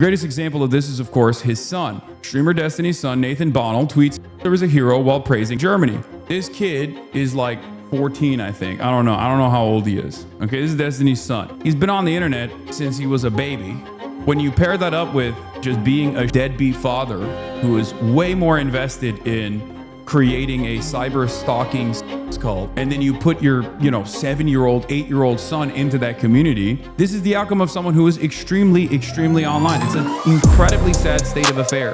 Greatest example of this is, of course, his son. Streamer Destiny's son, Nathan Bonnell, tweets, "There was a hero," while praising Germany. This kid is like 14, I think. I don't know how old he is. Okay, this is Destiny's son. He's been on the internet since he was a baby. When you pair that up with just being a deadbeat father who is way more invested in creating a cyber stalking cult, and then you put your 7-year-old 8-year-old son into that community, this is the outcome of someone who is extremely online. It's an incredibly sad state of affairs.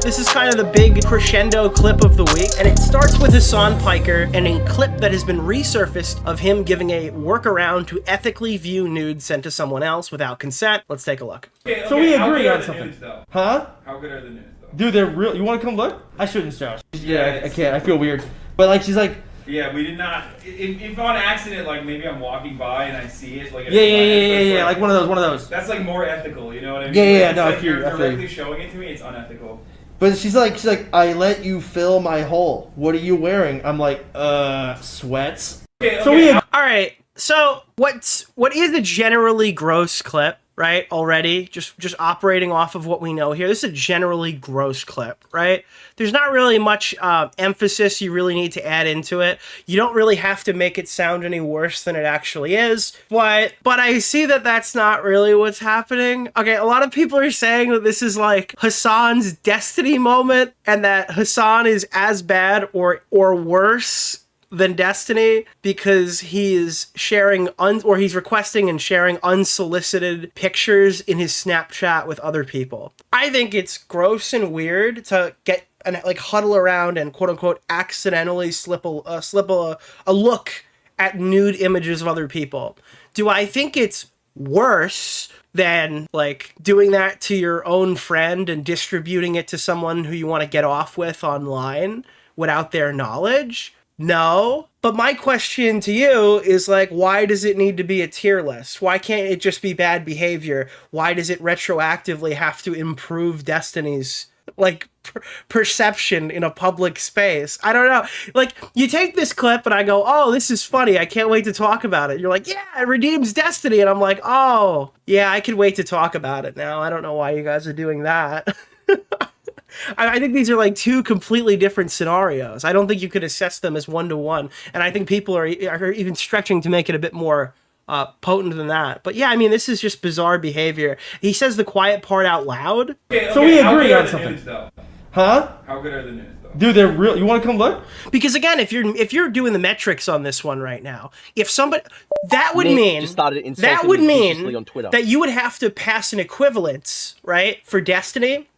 This is kind of the big crescendo clip of the week, and it starts with Hasan Piker and a clip that has been resurfaced of him giving a workaround to ethically view nudes sent to someone else without consent. Let's take a look. Okay, so we how agree good on are the something. Nudes, though? Huh? How good are the nudes, though? Dude, they're real. You want to come look? I shouldn't, Josh. Yeah, I can't. I feel weird. But like, she's like, Yeah, we did not. If on accident, like maybe I'm walking by and I see it, like yeah, like one of those. That's like more ethical, you know what I mean? Yeah, Like, no, it's I feel- you're I feel directly you. showing it to me, it's unethical. But she's like, I let you fill my hole. What are you wearing? I'm like, sweats. Okay, So we. All right. So what is a generally gross clip, right? Already, just operating off of what we know here. This is a generally gross clip, right? There's not really much emphasis you really need to add into it. You don't really have to make it sound any worse than it actually is. But I see that that's not really what's happening. Okay, a lot of people are saying that this is like Hasan's destiny moment, and that Hasan is as bad or worse than Destiny because he is sharing he's requesting and sharing unsolicited pictures in his Snapchat with other people. I think it's gross and weird to get and like huddle around and quote unquote accidentally slip a look at nude images of other people. Do I think it's worse than like doing that to your own friend and distributing it to someone who you want to get off with online without their knowledge? No, but my question to you is like, why does it need to be a tier list? Why can't it just be bad behavior? Why does it retroactively have to improve Destiny's like perception in a public space? I don't know. Like, you take this clip and I go, oh, this is funny. I can't wait to talk about it. You're like, yeah, it redeems Destiny. And I'm like, oh, yeah, I can wait to talk about it now. I don't know why you guys are doing that. I think these are like two completely different scenarios. I don't think you could assess them as one-to-one. And I think people are even stretching to make it a bit more potent than that. But yeah, I mean, this is just bizarre behavior. He says the quiet part out loud. Okay, So we how agree good are on the something. Nudes, though? Huh? How good are the nudes, though? Dude, they're real. You want to come look? Because again, if you're doing the metrics on this one right now, if somebody that would Nick mean just started insulting that would me mean viciously on Twitter. that you would have to pass an equivalence, right, for Destiny.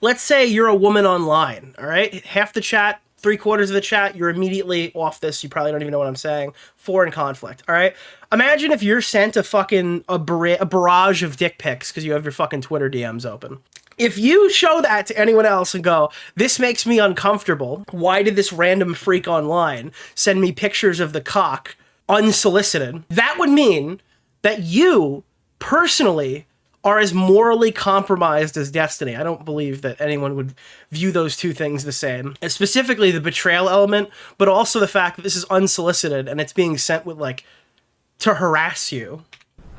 Let's say you're a woman online, all right? Half the chat, 3/4 of the chat, you're immediately off this. You probably don't even know what I'm saying. Foreign conflict, all right? Imagine if you're sent a barrage of dick pics because you have your fucking Twitter DMs open. If you show that to anyone else and go, this makes me uncomfortable, why did this random freak online send me pictures of the cock unsolicited? That would mean that you personally are as morally compromised as Destiny. I don't believe that anyone would view those two things the same. And specifically the betrayal element, but also the fact that this is unsolicited and it's being sent with like to harass you.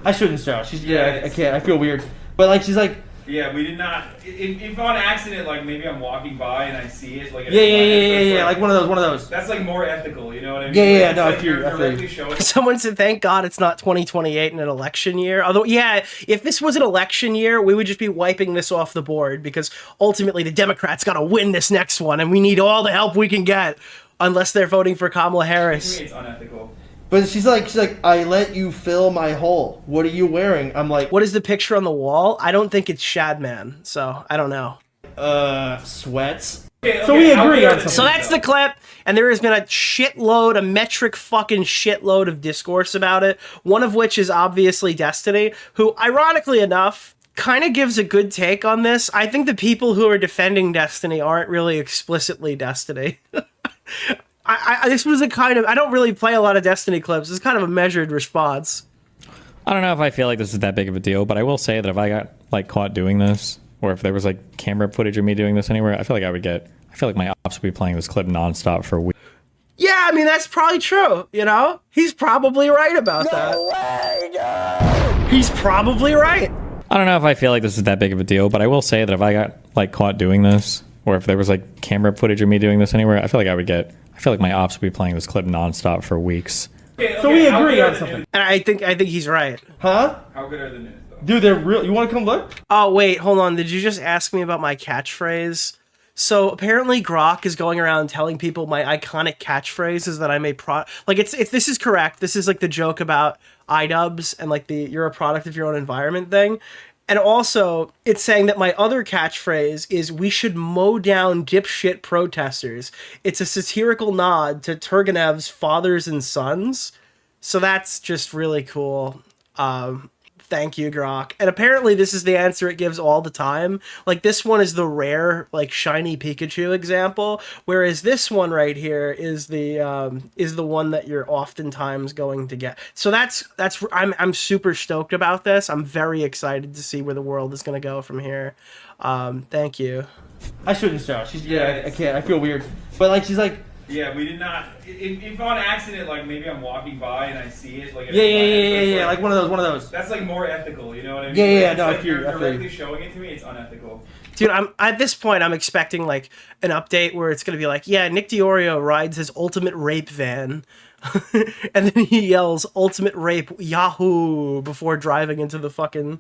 I shouldn't, Josh. I can't. I feel weird. But like, she's like, Yeah, we did not. If on accident, like maybe I'm walking by and I see it, like yeah, like one of those. That's like more ethical, you know what I mean? Yeah, Like, no, it's like you're directly showing. Someone said, thank God it's not 2028 and an election year. Although, yeah, if this was an election year, we would just be wiping this off the board because ultimately the Democrats got to win this next one and we need all the help we can get unless they're voting for Kamala Harris. To me, it's unethical. But she's like, I let you fill my hole. What are you wearing? I'm like, What is the picture on the wall? I don't think it's Shadman, so I don't know. sweats. Okay, So we how agree good on are the something. So nudes, that's though? the clip, and there has been a metric fucking shitload of discourse about it, one of which is obviously Destiny, who, ironically enough, kind of gives a good take on this. I think the people who are defending Destiny aren't really explicitly Destiny. This was a kind of, I don't really play a lot of Destiny clips. It's kind of a measured response. I don't know if I feel like this is that big of a deal, but I will say that if I got like caught doing this, or if there was like camera footage of me doing this anywhere, I feel like my ops would be playing this clip nonstop for weeks. Yeah, I mean, that's probably true, you know? He's probably right about that. way, no! He's probably right. I don't know if I feel like this is that big of a deal, but I will say that if I got like caught doing this, or if there was like camera footage of me doing this anywhere, I feel like my ops would be playing this clip nonstop for weeks. So we how agree good on are the something. news? And I think he's right. Huh? How good are the news, though? Dude, they're real. You want to come look? Oh, wait, hold on. Did you just ask me about my catchphrase? So apparently Grok is going around telling people my iconic catchphrase is that I'm a this is correct. This is like the joke about iDubbbz and like you're a product of your own environment thing. And also it's saying that my other catchphrase is we should mow down dipshit protesters. It's a satirical nod to Turgenev's Fathers and Sons. So that's just really cool. Thank you, Grok. And apparently this is the answer it gives all the time. Like this one is the rare, like shiny Pikachu example, whereas this one right here is the one that you're oftentimes going to get. So I'm super stoked about this. I'm very excited to see where the world is going to go from here. Thank you. I shouldn't shout. I can't. I feel weird. But like, she's like, Yeah, we did not. If on accident, like maybe I'm walking by and I see it, like yeah, like one of those. That's like more ethical, you know what I mean? Yeah, It's no, I like feel you're you, I feel directly you. showing it to me. It's unethical. Dude, at this point, I'm expecting like an update where it's gonna be like, yeah, Nick DeOrio rides his ultimate rape van, and then he yells "ultimate rape Yahoo" before driving into the fucking.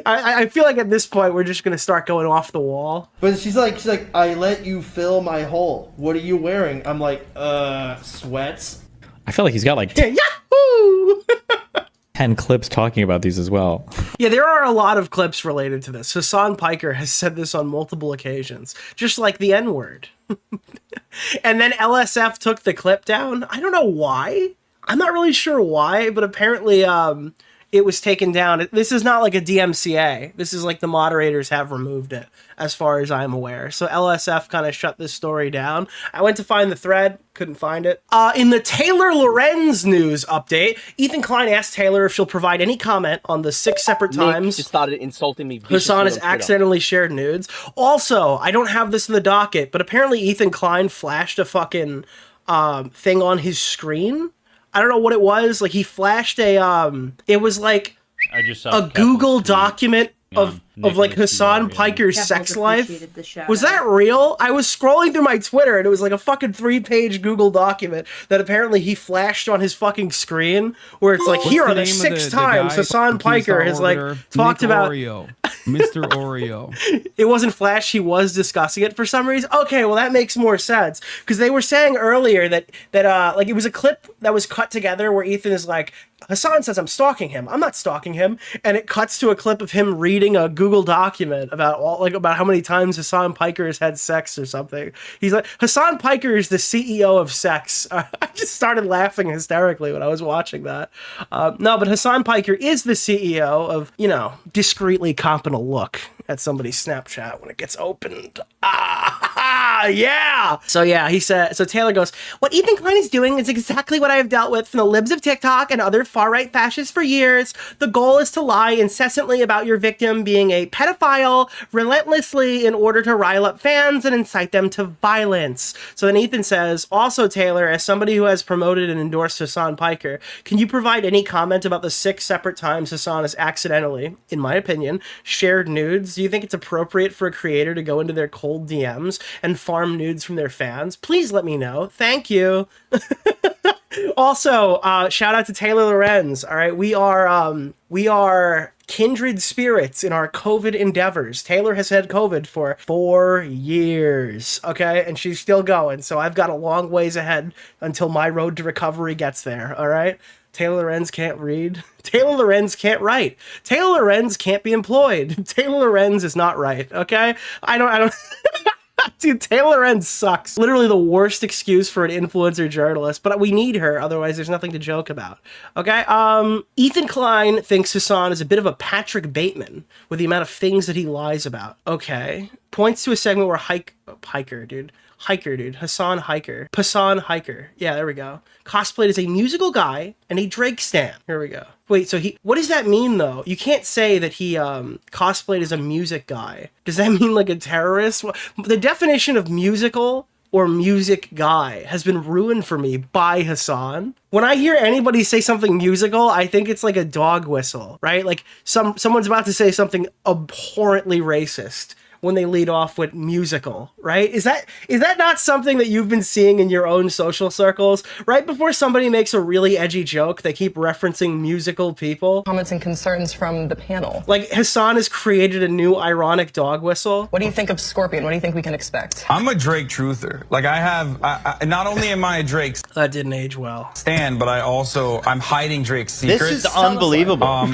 I feel like at this point we're just gonna start going off the wall. But she's like, I let you fill my hole. What are you wearing? I'm like, sweats. I feel like he's got like Yeah, Yahoo! 10 clips talking about these as well. Yeah, there are a lot of clips related to this. Hasan Piker has said this on multiple occasions, just like the N-word. And then LSF took the clip down. I don't know why. I'm not really sure why, but apparently it was taken down. This is not like a DMCA. This is like the moderators have removed it, as far as I'm aware. So LSF kind of shut this story down. I went to find the thread, couldn't find it. In the Taylor Lorenz news update, Ethan Klein asked Taylor if she'll provide any comment on the 6 separate times just started insulting me. Hasan has accidentally shared nudes. Also, I don't have this in the docket, but apparently Ethan Klein flashed a fucking thing on his screen. I don't know what it was. Like he flashed it was like I just saw a Google document of like Hasan Piker's Kevin sex life. appreciated the shout Was out. that real? I was scrolling through my Twitter and it was like a fucking 3-page Google document that apparently he flashed on his fucking screen where it's like, What's here the are the name of 6 the times guy? Hasan Please Piker start has like order. talked Nick about Oreo. Mr. Oreo. it wasn't flashed, he was discussing it for some reason. Okay, well that makes more sense because they were saying earlier that like it was a clip that was cut together where Ethan is like, Hasan says I'm stalking him. I'm not stalking him, and it cuts to a clip of him reading a Google document about how many times Hasan Piker has had sex or something. He's like, Hasan Piker is the CEO of sex. I just started laughing hysterically when I was watching that. No, but Hasan Piker is the CEO of, discreetly competent look at somebody's Snapchat when it gets opened. Yeah. So yeah, he said, so Taylor goes, what Ethan Klein is doing is exactly what I have dealt with from the libs of TikTok and other far-right fascists for years. The goal is to lie incessantly about your victim being a pedophile relentlessly in order to rile up fans and incite them to violence. So then Ethan says, also Taylor, as somebody who has promoted and endorsed Hasan Piker, can you provide any comment about the 6 separate times Hasan has accidentally, in my opinion, shared nudes? Do you think it's appropriate for a creator to go into their cold DMs and farm nudes from their fans? Please let me know. Thank you. Also, shout out to Taylor Lorenz. All right, we are kindred spirits in our COVID endeavors. Taylor has had COVID for 4 years, okay, and she's still going. So I've got a long ways ahead until my road to recovery gets there. All right. Taylor Lorenz can't read. Taylor Lorenz can't write. Taylor Lorenz can't be employed. Taylor Lorenz is not right. Okay, I don't. Dude, Taylor Lorenz sucks. Literally the worst excuse for an influencer journalist, but we need her, otherwise there's nothing to joke about. Okay? Ethan Klein thinks Hasan is a bit of a Patrick Bateman with the amount of things that he lies about. Okay. Points to a segment where Hasan Hiker. Yeah, there we go. Cosplayed as a musical guy and a Drake stan. Here we go. Wait, so what does that mean though? You can't say that he cosplayed as a music guy. Does that mean like a terrorist? The definition of musical or music guy has been ruined for me by Hasan. When I hear anybody say something musical, I think it's like a dog whistle, right? Like someone's about to say something abhorrently racist when they lead off with musical, right? Is that not something that you've been seeing in your own social circles? Right before somebody makes a really edgy joke, they keep referencing musical people. Comments and concerns from the panel. Like Hasan has created a new ironic dog whistle. What do you think of Scorpion? What do you think we can expect? I'm a Drake truther. Like I not only am I a Drake That didn't age well. stan, but I'm hiding Drake's secrets. This is unbelievable.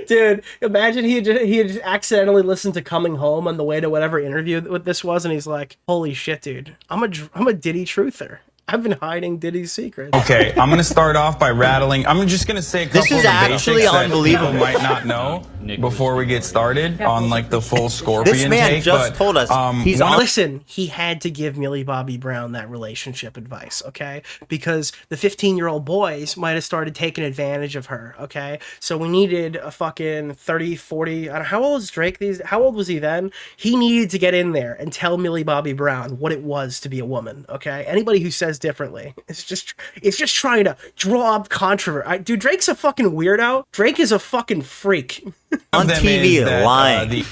Dude, imagine he had just accidentally listened to Coming Home on the way to whatever interview what this was, and he's like, holy shit, dude, I'm a Diddy truther. I've been hiding Diddy's secrets. Okay, I'm gonna start off by rattling. I'm just gonna say a couple This is of the actually basics that unbelievable. people might not know before we get started on like the full Scorpion This man take. just told us he's on. Listen, he had to give Millie Bobby Brown that relationship advice, okay? Because the 15-year-old boys might have started taking advantage of her, okay? So we needed a fucking 30, 40, I don't know, how old is Drake how old was he then? He needed to get in there and tell Millie Bobby Brown what it was to be a woman, okay? Anybody who says differently, it's just trying to draw up controversy. Dude, Drake's a fucking weirdo. Drake is a fucking freak. On them TV is that, lying.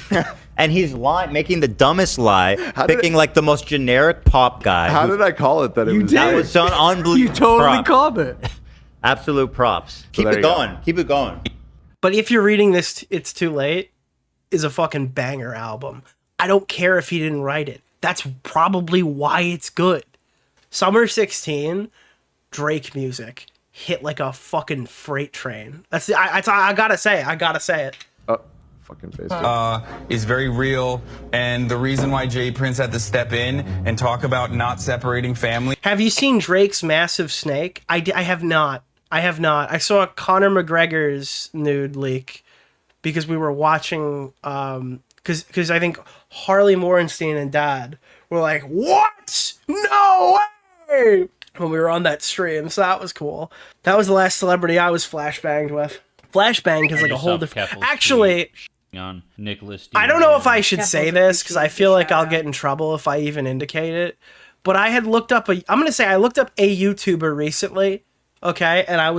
And he's lying, making the dumbest lie, picking like the most generic pop guy. How did I call it that? It was That was so unbelievable. You totally Props. called it. Absolute props. Keep there it you go. going. Keep it going. But if you're reading this, It's Too Late is a fucking banger album. I don't care if he didn't write it. That's probably why it's good. Summer 16, Drake music hit like a fucking freight train. I gotta say it. Fucking face. Is very real, and the reason why Jay Prince had to step in and talk about not separating family. Have you seen Drake's Massive Snake? I have not. I saw Conor McGregor's nude leak because we were watching, because I think Harley Morenstein and Dad were like, what? No way! When we were on that stream, so that was cool. That was the last celebrity I was flashbanged with. Flashbanged is like a whole different... Actually... On Nicholas I don't know if I should say this because I feel like I'll get in trouble if I even indicate it. But I had looked up I looked up a YouTuber recently, okay? And I'm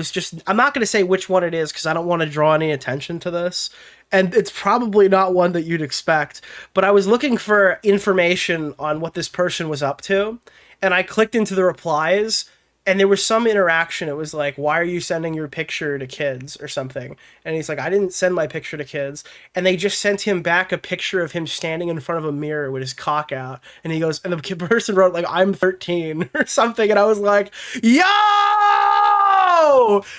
not going to say which one it is because I don't want to draw any attention to this. And it's probably not one that you'd expect. But I was looking for information on what this person was up to. And I clicked into the replies. And there was some interaction. It was like, why are you sending your picture to kids or something? And he's like, I didn't send my picture to kids. And they just sent him back a picture of him standing in front of a mirror with his cock out. And he goes, and the person wrote like, I'm 13 or something. And I was like, yo,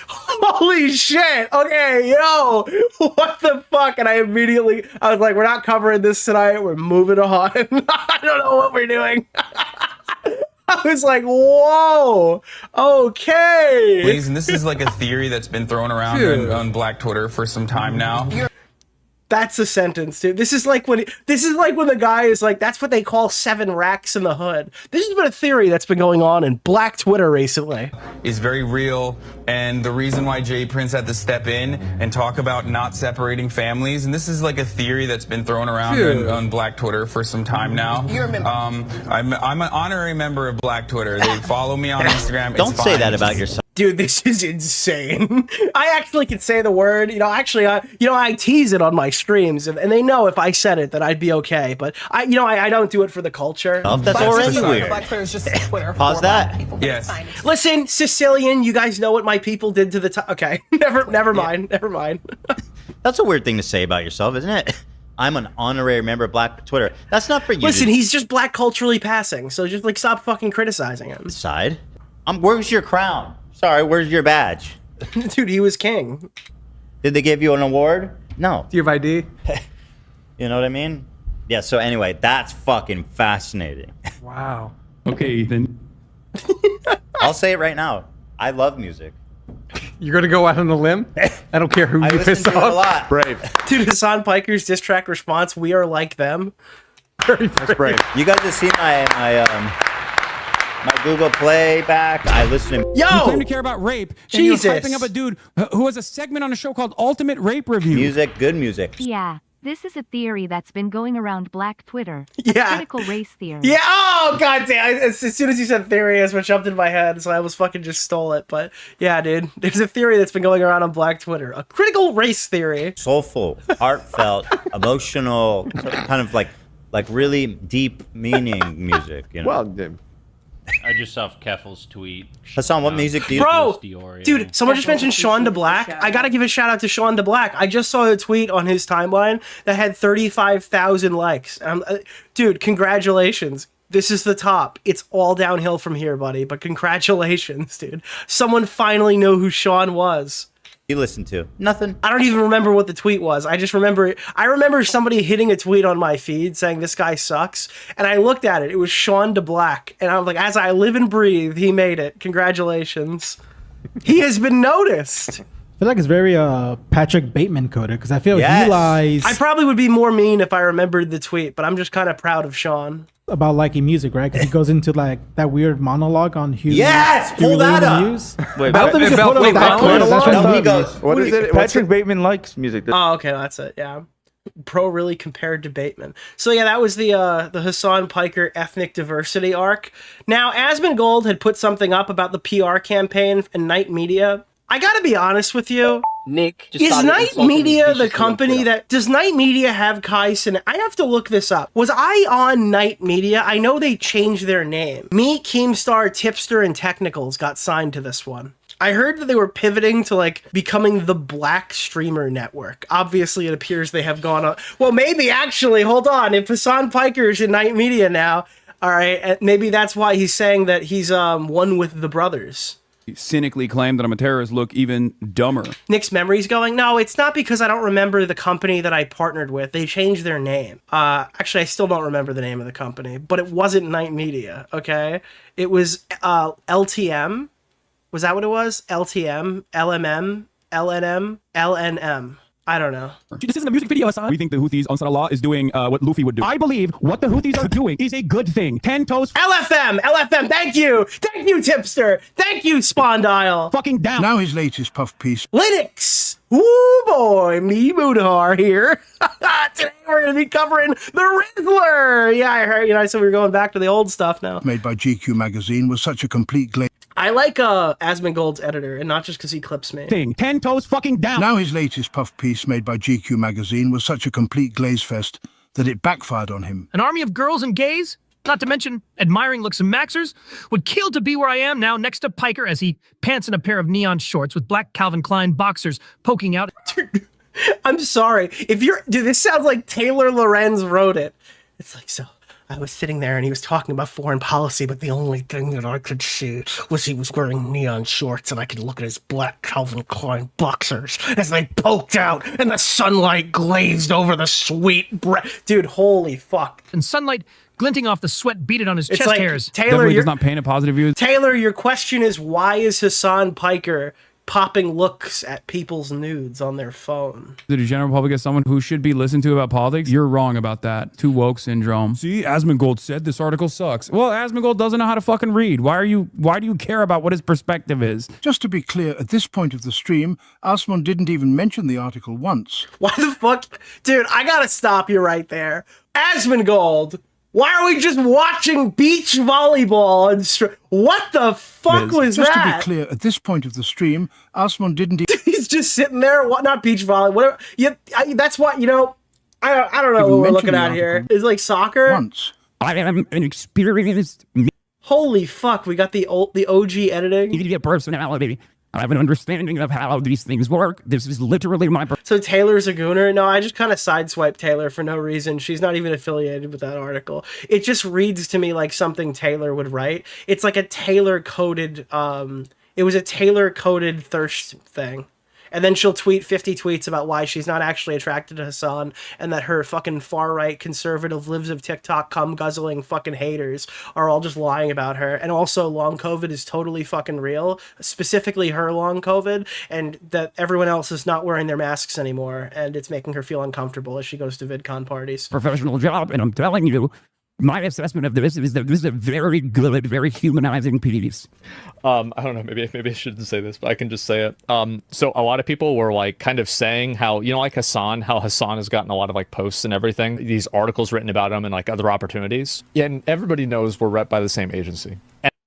holy shit. Okay, yo, what the fuck? And I was like, we're not covering this tonight. We're moving on. I don't know what we're doing. I was like, whoa, okay. Please, and this is like a theory that's been thrown around on Black Twitter for some time now. That's a sentence, dude. This is like when the guy is like, that's what they call 7 racks in the hood. This has been a theory that's been going on in Black Twitter recently. Is very real, and the reason why Jay Prince had to step in and talk about not separating families, and this is like a theory that's been thrown around on Black Twitter for some time now. You're a member. I'm an honorary member of Black Twitter. They follow me on Instagram. Don't say that about yourself. Dude, this is insane. I actually can say the word. I tease it on my streams, and they know if I said it that I'd be okay. But I don't do it for the culture. Oh, that's already weird. Black Twitter is just Twitter. Pause for that. Black people. Yes. It's fine. Listen, Sicilian, you guys know what my people did to the okay. Never mind. That's a weird thing to say about yourself, isn't it? I'm an honorary member of Black Twitter. That's not for you. Listen, he's just black culturally passing, so just like stop fucking criticizing him. Side. Where's your crown? Sorry, where's your badge? Dude, he was king. Did they give you an award? No. Do you have ID? You know what I mean? Yeah, so anyway, that's fucking fascinating. Wow. Okay, Ethan. I'll say it right now. I love music. You're gonna go out on a limb? I don't care who I you listen piss to it off. a lot. Brave. Dude, Hasan Piker's diss track response, we are like them. Very brave. You guys have seen my Google Playback. I listen to You claim to Yo! care about rape, and Jesus. you're hyping up a dude who has a segment on a show called Ultimate Rape Review. music, good music. Yeah, This is a theory that's been going around Black Twitter. Yeah. Critical race theory. Yeah. Oh god damn! As soon as you said theory, that's what jumped in my head, so I almost fucking just stole it. But yeah, dude, there's a theory that's been going around on Black Twitter. A critical race theory. Soulful, heartfelt, emotional, kind of like really deep meaning music. You know. Well, I just saw Keffel's tweet. Hassan, what music do you? Bro, DeOrio. dude, someone just mentioned Sean DeBlack. I gotta give a shout out to Sean DeBlack. I just saw a tweet on his timeline that had 35,000 likes. Dude, congratulations. This is the top. It's all downhill from here, buddy. But congratulations, dude. Someone finally knew who Sean was. You listen to nothing. I don't even remember what the tweet was. I remember somebody hitting a tweet on my feed saying this guy sucks, and I looked at it. It was Sean DeBlack, and I was like, as I live and breathe, he made it. Congratulations. He has been noticed. I feel like it's very Patrick Bateman coded because I feel he lies. I probably would be more mean if I remembered the tweet, but I'm just kind of proud of Sean. About liking music, right? Because he goes into like that weird monologue on Hugh. Pull that up. Wait, I don't think it's a photo of that clip. That's what he goes. What is it? Patrick Bateman likes music. Oh, okay, that's it. Yeah, Pro really compared to Bateman. So yeah, that was the Hasan Piker ethnic diversity arc. Now, Asmongold had put something up about the PR campaign and Night Media. I gotta be honest with you. Nick, is Night Media the company that does Night Media have Kai Cenat? I have to look this up. Was I on Night Media? I know they changed their name. Me, Keemstar, Tipster, and Technicals got signed to this one. I heard that they were pivoting to like becoming the Black Streamer Network. Obviously, it appears they have gone on. Well, maybe actually, hold on. If Hasan Piker is in Night Media now, all right, maybe that's why he's saying that he's one with the brothers. Cynically claim that I'm a terrorist look even dumber. Nick's memory's going, no, it's not because I don't remember the company that I partnered with. They changed their name. Actually, I still don't remember the name of the company, but it wasn't Night Media, okay? It was LTM. Was that what it was? LTM, LMM, LNM, LNM. I don't know. This isn't a music video, Hassan. We think the Houthis, Ansar Allah, is doing what Luffy would do. I believe what the Houthis are doing is a good thing. 10 toes. LFM, thank you. Thank you, Tipster. Thank you, Spondyle. Fucking down. Now his latest puff piece. Linux. Ooh boy, me Mudhar here. Today we're going to be covering the Riddler. Yeah, I heard, I said we were going back to the old stuff now. Made by GQ magazine was such a complete glaze. I like Asmongold's editor, and not just because he clips me. 10 toes fucking down. Now his latest puff piece made by GQ magazine was such a complete glaze fest that it backfired on him. An army of girls and gays, not to mention admiring looks and maxers, would kill to be where I am now next to Piker as he pants in a pair of neon shorts with black Calvin Klein boxers poking out. I'm sorry. Dude, this sounds like Taylor Lorenz wrote it. It's like, so I was sitting there and he was talking about foreign policy, but the only thing that I could see was he was wearing neon shorts and I could look at his black Calvin Klein boxers as they poked out and the sunlight glazed over the sweet breath. Dude, holy fuck. And sunlight glinting off the sweat beaded on his chest hairs. Taylor, does not paint a positive view. Taylor, your question is, why is Hasan Piker popping looks at people's nudes on their phone? The general public is someone who should be listened to about politics. You're wrong about that. Too woke syndrome. See, Asmongold said this article sucks. Well, Asmongold doesn't know how to fucking read. Why do you care about what his perspective is? Just to be clear, at this point of the stream, Asmon didn't even mention the article once. Why the fuck? Dude, I gotta stop you right there. Asmongold, why are we just watching beach volleyball and what the fuck was Just that? to be clear, at this point of the stream, Asmon didn't even... He's just sitting there, not beach volley, whatever. Yeah, that's what, I don't know what we're looking at here. It's like soccer? Once. I am an experienced... Holy fuck, we got the OG editing. Media personality. I have an understanding of how these things work. This is literally my... So Taylor's a gooner? No, I just kind of sideswiped Taylor for no reason. She's not even affiliated with that article. It just reads to me like something Taylor would write. It's like a Taylor-coded, it was a Taylor-coded thirst thing. And then she'll tweet 50 tweets about why she's not actually attracted to Hasan and that her fucking far-right conservative lives of TikTok cum-guzzling fucking haters are all just lying about her. And also long COVID is totally fucking real, specifically her long COVID, and that everyone else is not wearing their masks anymore and it's making her feel uncomfortable as she goes to VidCon parties. Professional job, and I'm telling you, My assessment of this is that this is a very good, very humanizing piece. I don't know, maybe I shouldn't say this, but I can just say it. So a lot of people were like kind of saying how, you know, like Hasan has gotten a lot of like posts and everything, these articles written about him and like other opportunities. Yeah, and everybody knows we're rep by the same agency.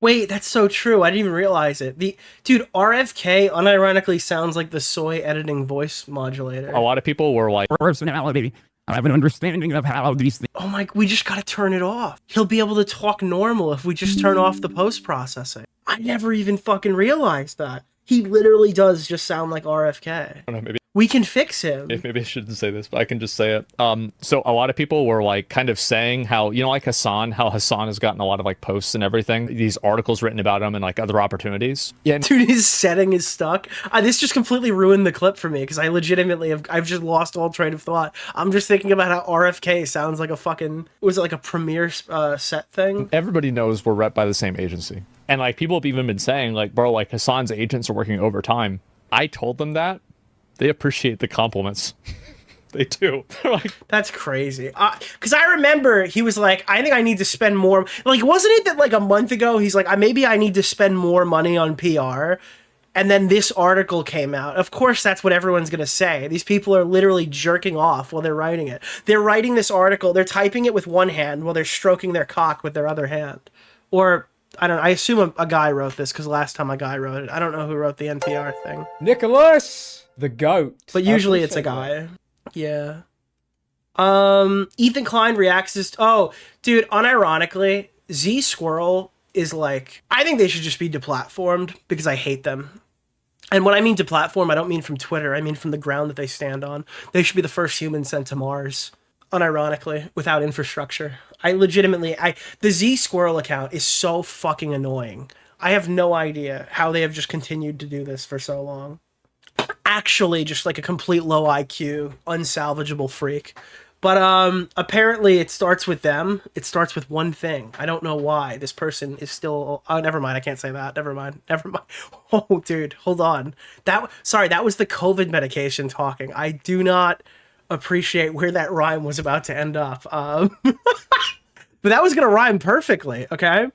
Wait, that's so true. I didn't even realize it. Dude, RFK unironically sounds like the soy editing voice modulator. A lot of people were like, personality. I have an understanding of how these things. Oh my, we just gotta turn it off. He'll be able to talk normal if we just turn off the post-processing. I never even fucking realized that. He literally does just sound like RFK. I don't know, maybe we can fix him. Maybe I shouldn't say this, but I can just say it. So a lot of people were like kind of saying how, you know, like Hasan has gotten a lot of like posts and everything, these articles written about him and like other opportunities. Yeah, dude, his setting is stuck. This just completely ruined the clip for me because I legitimately I've just lost all train of thought. I'm just thinking about how RFK sounds like a fucking, was it like a Premiere set thing? Everybody knows we're rep by the same agency. And like people have even been saying like, bro, like Hasan's agents are working overtime. I told them that. They appreciate the compliments. They do. They're like, that's crazy. Because I remember he was like, I think I need to spend more. Like, wasn't it that like a month ago, he's like, maybe I need to spend more money on PR. And then this article came out. Of course, that's what everyone's going to say. These people are literally jerking off while they're writing it. They're writing this article. They're typing it with one hand while they're stroking their cock with their other hand. Or, I don't know. I assume a guy wrote this because last time a guy wrote it. I don't know who wrote the NPR thing. Nicholas, the goat. But usually it's a guy. Yeah. Ethan Klein reacts to... Oh, dude, unironically, Z Squirrel is like... I think they should just be deplatformed because I hate them. And when I mean deplatform, I don't mean from Twitter. I mean from the ground that they stand on. They should be the first human sent to Mars. Unironically, without infrastructure. I legitimately... The Z Squirrel account is so fucking annoying. I have no idea how they have just continued to do this for so long. Actually, just like a complete low IQ, unsalvageable freak. But apparently it starts with them. It starts with one thing. I don't know why. This person is still... Oh, never mind. I can't say that. Never mind. Oh, dude, hold on. Sorry, that was the COVID medication talking. I do not appreciate where that rhyme was about to end up. But that was going to rhyme perfectly, okay?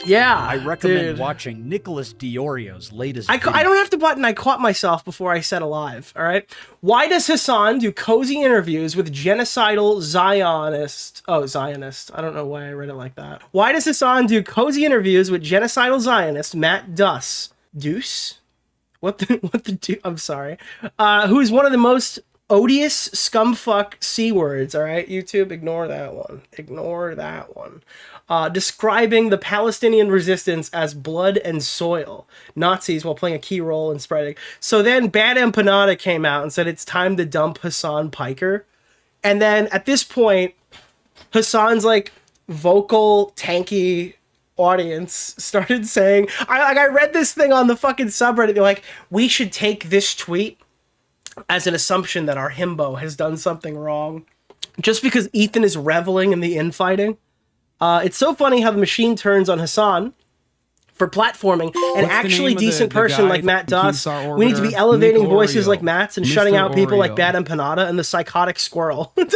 Yeah, I recommend watching Nicholas DeOrio's latest video. I don't have to button. I caught myself before I said alive, all right? Why does Hasan do cozy interviews with genocidal Zionist? Oh, Zionist. I don't know why I read it like that. Why does Hasan do cozy interviews with genocidal Zionist Matt Deuce? What the I'm sorry. Who is one of the most odious scumfuck C words, all right? YouTube, ignore that one. Ignore that one. Describing the Palestinian resistance as blood and soil. Nazis while playing a key role in spreading. So then Bad Empanada came out and said it's time to dump Hasan Piker. And then at this point, Hasan's like vocal, tanky audience started saying, I read this thing on the fucking subreddit. They're like, we should take this tweet as an assumption that our himbo has done something wrong. Just because Ethan is reveling in the infighting. It's so funny how the machine turns on Hasan for platforming an actually decent person like Matt Doss. We need to be elevating voices like Matt's and shutting out people like Bad Empanada and the psychotic squirrel. Dude,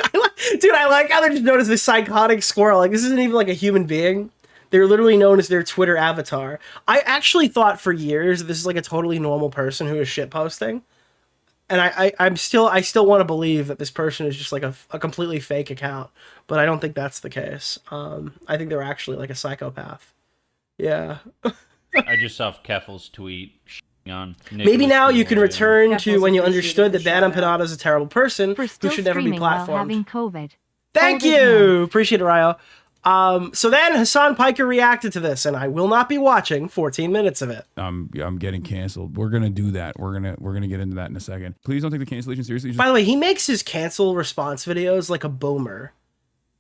I like how they're just known as the psychotic squirrel. Like, this isn't even like a human being. They're literally known as their Twitter avatar. I actually thought for years this is like a totally normal person who is shitposting. And I still want to believe that this person is just like a completely fake account, but I don't think that's the case. I think they're actually like a psychopath. Yeah. I just saw Keffel's tweet on. Maybe now you can return to when you understood that Bad Empanada is a terrible person who should never be platformed. Having COVID. Thank you. Appreciate it, Ryo. So then Hasan Piker reacted to this, and I will not be watching 14 minutes of it. I'm getting canceled. We're gonna do that. We're gonna get into that in a second. Please don't take the cancellation seriously. By the way, he makes his cancel response videos like a boomer.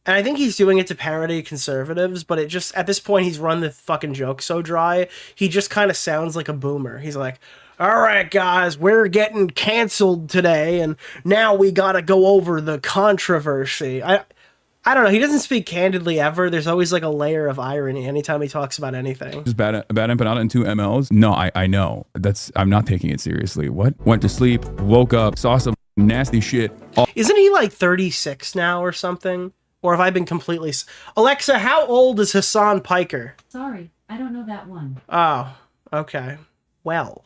And I think he's doing it to parody conservatives, but it just, at this point, he's run the fucking joke so dry, he just kind of sounds like a boomer. He's like, all right, guys, we're getting canceled today, and now we gotta go over the controversy. I don't know. He doesn't speak candidly ever. There's always like a layer of irony anytime he talks about anything. Just bad empanada and 2 mLs? No, I know. I'm not taking it seriously. What? Went to sleep, woke up, saw some nasty shit. Isn't he like 36 now or something? Or have I been completely... Alexa, how old is Hasan Piker? Sorry, I don't know that one. Oh, okay. Well...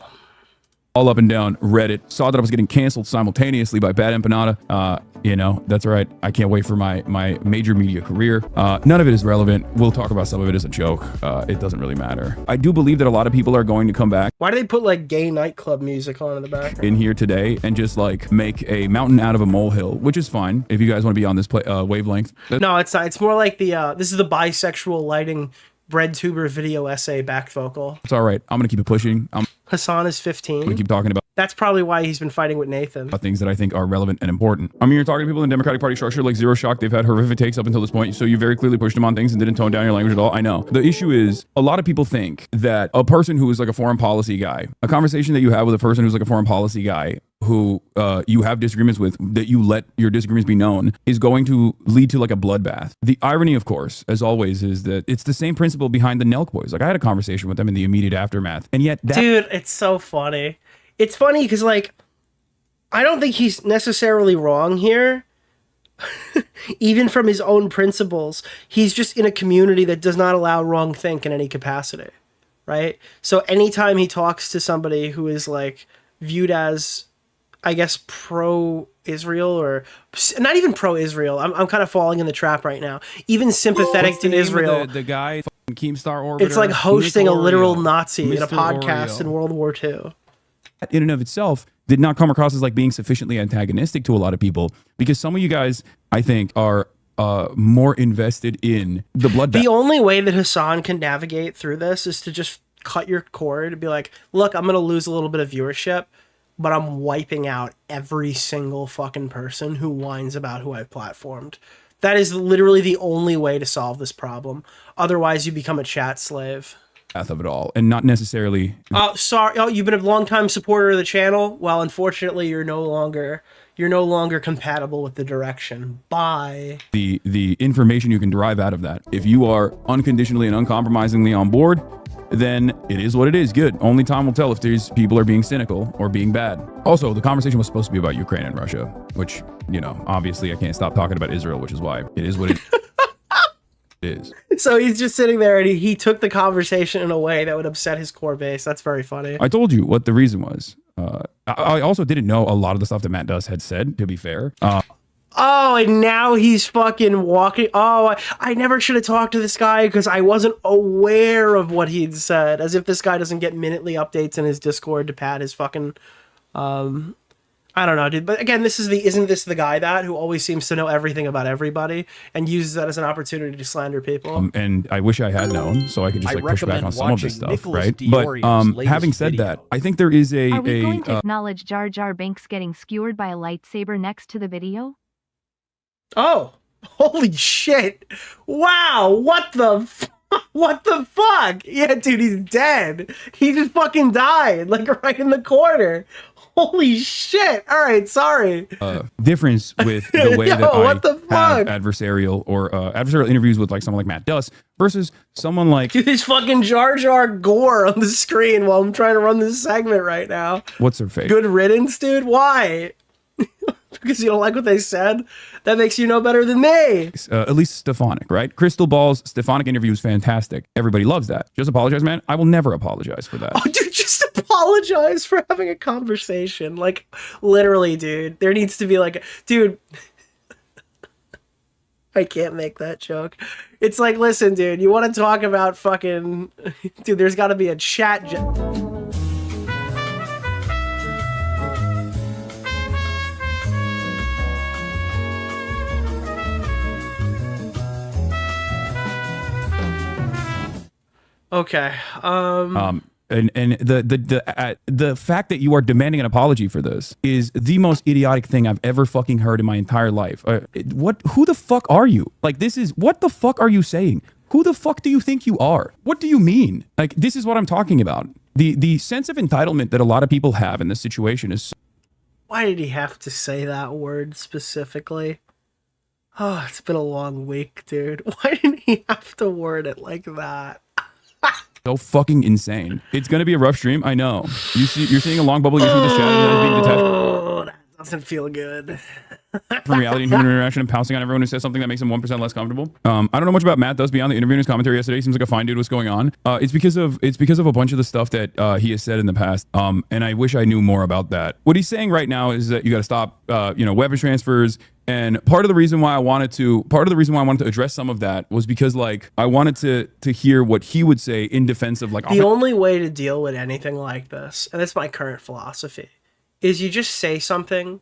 all up and down Reddit, saw that I was getting canceled simultaneously by Bad Empanada. You know, that's right. I can't wait for my major media career. None of it is relevant. We'll talk about some of it as a joke. It doesn't really matter. I do believe that a lot of people are going to come back. Why do they put like gay nightclub music on in the background? In here today and just like make a mountain out of a molehill, which is fine if you guys want to be on this wavelength. No, it's not. It's more like the, this is the bisexual lighting breadtuber video essay back vocal. It's all right. I'm going to keep it pushing. Hasan is 15. I'm going to keep talking about That's probably why he's been fighting with Nathan. things that I think are relevant and important. I mean, you're talking to people in the Democratic Party structure like Zero Shock. They've had horrific takes up until this point, so you very clearly pushed them on things and didn't tone down your language at all. I know. The issue is a lot of people think that a person who is like a foreign policy guy, a conversation that you have with a person who's like a foreign policy guy who you have disagreements with, that you let your disagreements be known, is going to lead to like a bloodbath. The irony, of course, as always, is that it's the same principle behind the Nelk boys. Like I had a conversation with them in the immediate aftermath, and yet that— Dude, it's so funny. It's funny because like, I don't think he's necessarily wrong here. Even from his own principles, he's just in a community that does not allow wrong think in any capacity, right? So anytime he talks to somebody who is like viewed as, I guess, pro-Israel, or not even pro-Israel, I'm kind of falling in the trap right now. Even sympathetic to Israel. The guy, Keemstar Orbiter. It's like hosting a literal Nazi in a Mr. podcast Oreo. in World War II. In and of itself did not come across as like being sufficiently antagonistic to a lot of people, because some of you guys, I think, are more invested in the bloodbath. The only way that Hasan can navigate through this is to just cut your cord and be like, look, I'm going to lose a little bit of viewership, but I'm wiping out every single fucking person who whines about who I've platformed. That is literally the only way to solve this problem. Otherwise, you become a chat slave. Of it all, and not necessarily. Oh, sorry. Oh, you've been a longtime supporter of the channel. Well, unfortunately, you're no longer compatible with the direction. Bye. The information you can derive out of that. If you are unconditionally and uncompromisingly on board, then it is what it is. Good. Only time will tell if these people are being cynical or being bad. Also, the conversation was supposed to be about Ukraine and Russia, which, you know, obviously I can't stop talking about Israel, which is why it is what it is. So he's just sitting there and he took the conversation in a way that would upset his core base. That's very funny. I told you what the reason was. I also didn't know a lot of the stuff that Matt Duss had said, to be fair. Oh, and now he's fucking walking. Oh, I never should have talked to this guy because I wasn't aware of what he'd said. As if this guy doesn't get minutely updates in his Discord to pad his fucking... I don't know, dude. But again, isn't this the guy who always seems to know everything about everybody and uses that as an opportunity to slander people? And I wish I had known, so I could just like push back on some of this stuff, Nicholas right? DeOrio's But having said video. that, I think there is Are we going to acknowledge Jar Jar Binks getting skewered by a lightsaber next to the video? Oh, holy shit. Wow, what the fuck? Yeah, dude, he's dead. He just fucking died, like right in the corner. Holy shit. All right, sorry. difference with the way Yo, that I what the have fuck? adversarial interviews with like someone like Matt Duss versus someone like... Dude, there's fucking Jar Jar Gore on the screen while I'm trying to run this segment right now. What's her face? Good riddance, dude. Why? Because you don't like what they said? That makes you know better than me. At least Stefanik, right? Crystal Ball's Stefanik interview is fantastic. Everybody loves that. Just apologize, man. I will never apologize for that. Oh, dude, just apologize for having a conversation. Like, literally, dude. There needs to be like, dude. I can't make that joke. It's like, listen, dude, you want to talk about fucking... Dude, there's got to be a chat... Okay. And the fact that you are demanding an apology for this is the most idiotic thing I've ever fucking heard in my entire life. Who the fuck are you? Like, what the fuck are you saying? Who the fuck do you think you are? What do you mean? Like, this is what I'm talking about. The sense of entitlement that a lot of people have in this situation is... Why did he have to say that word specifically? Oh, it's been a long week, dude. Why didn't he have to word it like that? so fucking insane. It's going to be a rough stream. I know. You're seeing a long bubble. You're seeing the shadow that is being detached. Doesn't feel good. from reality and human interaction and pouncing on everyone who says something that makes them 1% less comfortable. I don't know much about Matt, thus beyond the interview and his commentary yesterday. He seems like a fine dude. What's going on? It's because of a bunch of the stuff that he has said in the past. And I wish I knew more about that. What he's saying right now is that you got to stop, weapons transfers. And part of the reason why I wanted to address some of that was because like I wanted to hear what he would say in defense of like the only way to deal with anything like this, and that's my current philosophy, is you just say something.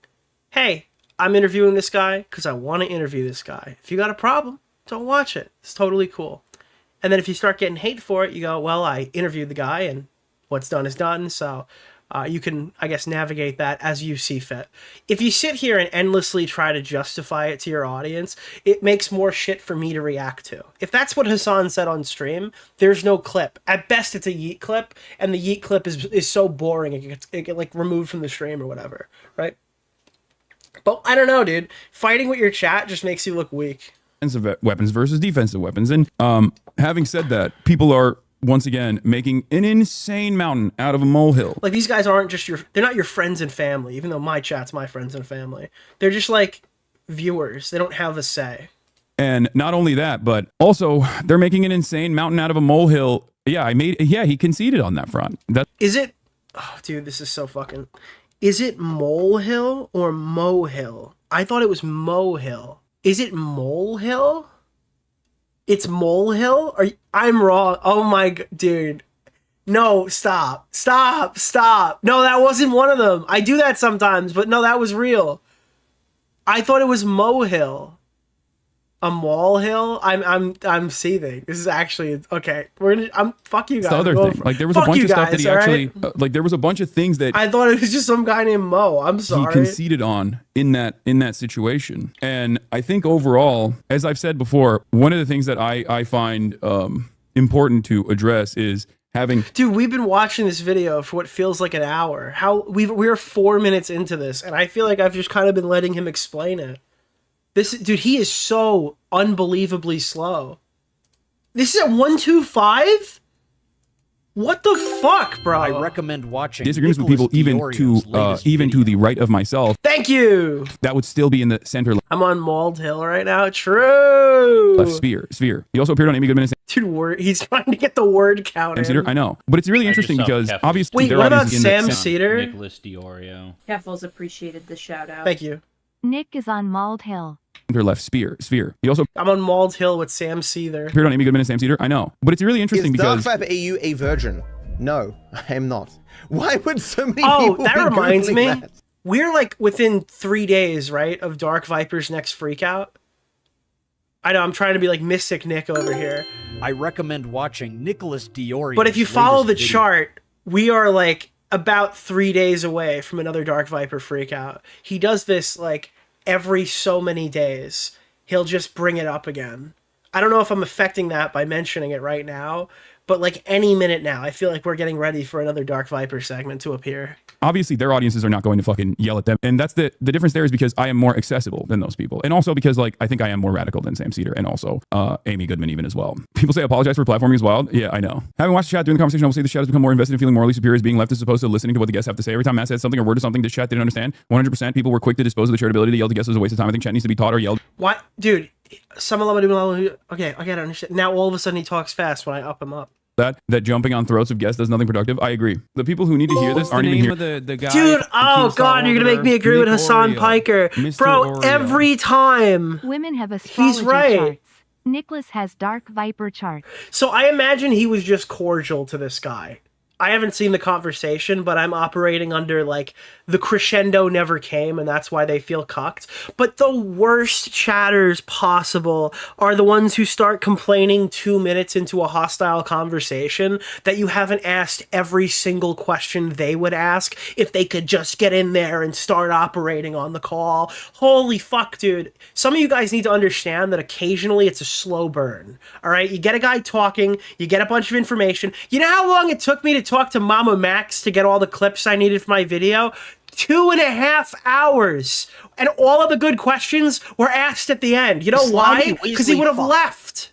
Hey, I'm interviewing this guy because I want to interview this guy. If you got a problem, don't watch it. It's totally cool. And then if you start getting hate for it, you go, well, I interviewed the guy and what's done is done. So you can, I guess, navigate that as you see fit. If you sit here and endlessly try to justify it to your audience, it makes more shit for me to react to. If that's what Hasan said on stream, there's no clip. At best, it's a yeet clip, and the yeet clip is so boring it gets like removed from the stream or whatever, right? But I don't know, dude. Fighting with your chat just makes you look weak. Offensive weapons versus defensive weapons. And having said that, people are once again making an insane mountain out of a molehill. Like these guys aren't just they're not your friends and family, even though my chat's my friends and family. They're just like viewers. They don't have a say. And not only that, but also they're making an insane mountain out of a molehill. Yeah, he conceded on that front. Is it, oh dude, this is so fucking, is it molehill or mohill? I thought it was mohill. Is it molehill? It's molehill? I'm wrong. Oh my god, dude. No, stop. No, that wasn't one of them. I do that sometimes, but no, that was real. I thought it was mohill. A molehill? I'm seething. This is actually okay. Fuck you guys. The other thing, like there was a bunch of stuff that he actually, like there was a bunch of things that I thought it was just some guy named Mo. I'm sorry. He conceded on in that situation, and I think overall, as I've said before, one of the things that I find important to address is having. Dude, we've been watching this video for what feels like an hour. We're 4 minutes into this, and I feel like I've just kind of been letting him explain it. Dude, he is so unbelievably slow. This is at 125? What the fuck, bro? I recommend watching disagreements with people even to the right of myself. Thank you. That would still be in the center. I'm on Mauled Hill right now. True. Left sphere. He also appeared on Amy Goodman and dude, he's trying to get the word count in. Cedar, I know, but it's really interesting because obviously. Wait, what about Sam Cedar? Nicholas DeOrio. Keffels appreciated the shout out. Thank you. Nick is on Mauled Hill. Center left sphere. He also. I'm on Mauled Hill with Sam Cedar. Appeared on Amy Goodman and Sam Cedar. I know, but it's really interesting because. Dark Viper AU a virgin? No, I am not. Why would so many people be that reminds me. that? We're like within 3 days, right, of Dark Viper's next freakout. I know I'm trying to be like Mystic Nick over here. I recommend watching Nicholas DeOrio. But if you follow the chart, we are like about 3 days away from another Dark Viper freakout. He does this like every so many days. He'll just bring it up again. I don't know if I'm affecting that by mentioning it right now, but like any minute now, I feel like we're getting ready for another Dark Viper segment to appear. Obviously, their audiences are not going to fucking yell at them. And that's the difference there is because I am more accessible than those people. And also because like I think I am more radical than Sam Cedar and also Amy Goodman even as well. People say apologize for platforming is wild. Yeah, I know. Having watched the chat during the conversation, I will say the chat has become more invested in feeling morally superior as being left as opposed to listening to what the guests have to say. Every time Matt said something or word to something the chat didn't understand, 100% people were quick to dispose of the shared ability to yell to guests as a waste of time. I think chat needs to be taught or yelled. What? Dude, okay, I gotta understand. Now all of a sudden he talks fast when I up him up. That jumping on throats of guests does nothing productive. I agree. The people who need to hear this aren't even here. The guy, dude, oh god, you're gonna make me agree with Hasan Piker. Bro, every time. Women have astrology He's right. charts. Nicholas has Dark Viper chart. So I imagine he was just cordial to this guy. I haven't seen the conversation, but I'm operating under like the crescendo never came and that's why they feel cucked. But the worst chatters possible are the ones who start complaining 2 minutes into a hostile conversation that you haven't asked every single question they would ask if they could just get in there and start operating on the call. Holy fuck, dude. Some of you guys need to understand that occasionally it's a slow burn. All right, you get a guy talking, you get a bunch of information. You know how long it took me to talk to Mama Max to get all the clips I needed for my video? 2.5 hours. And all of the good questions were asked at the end. You know why? Because he would have left.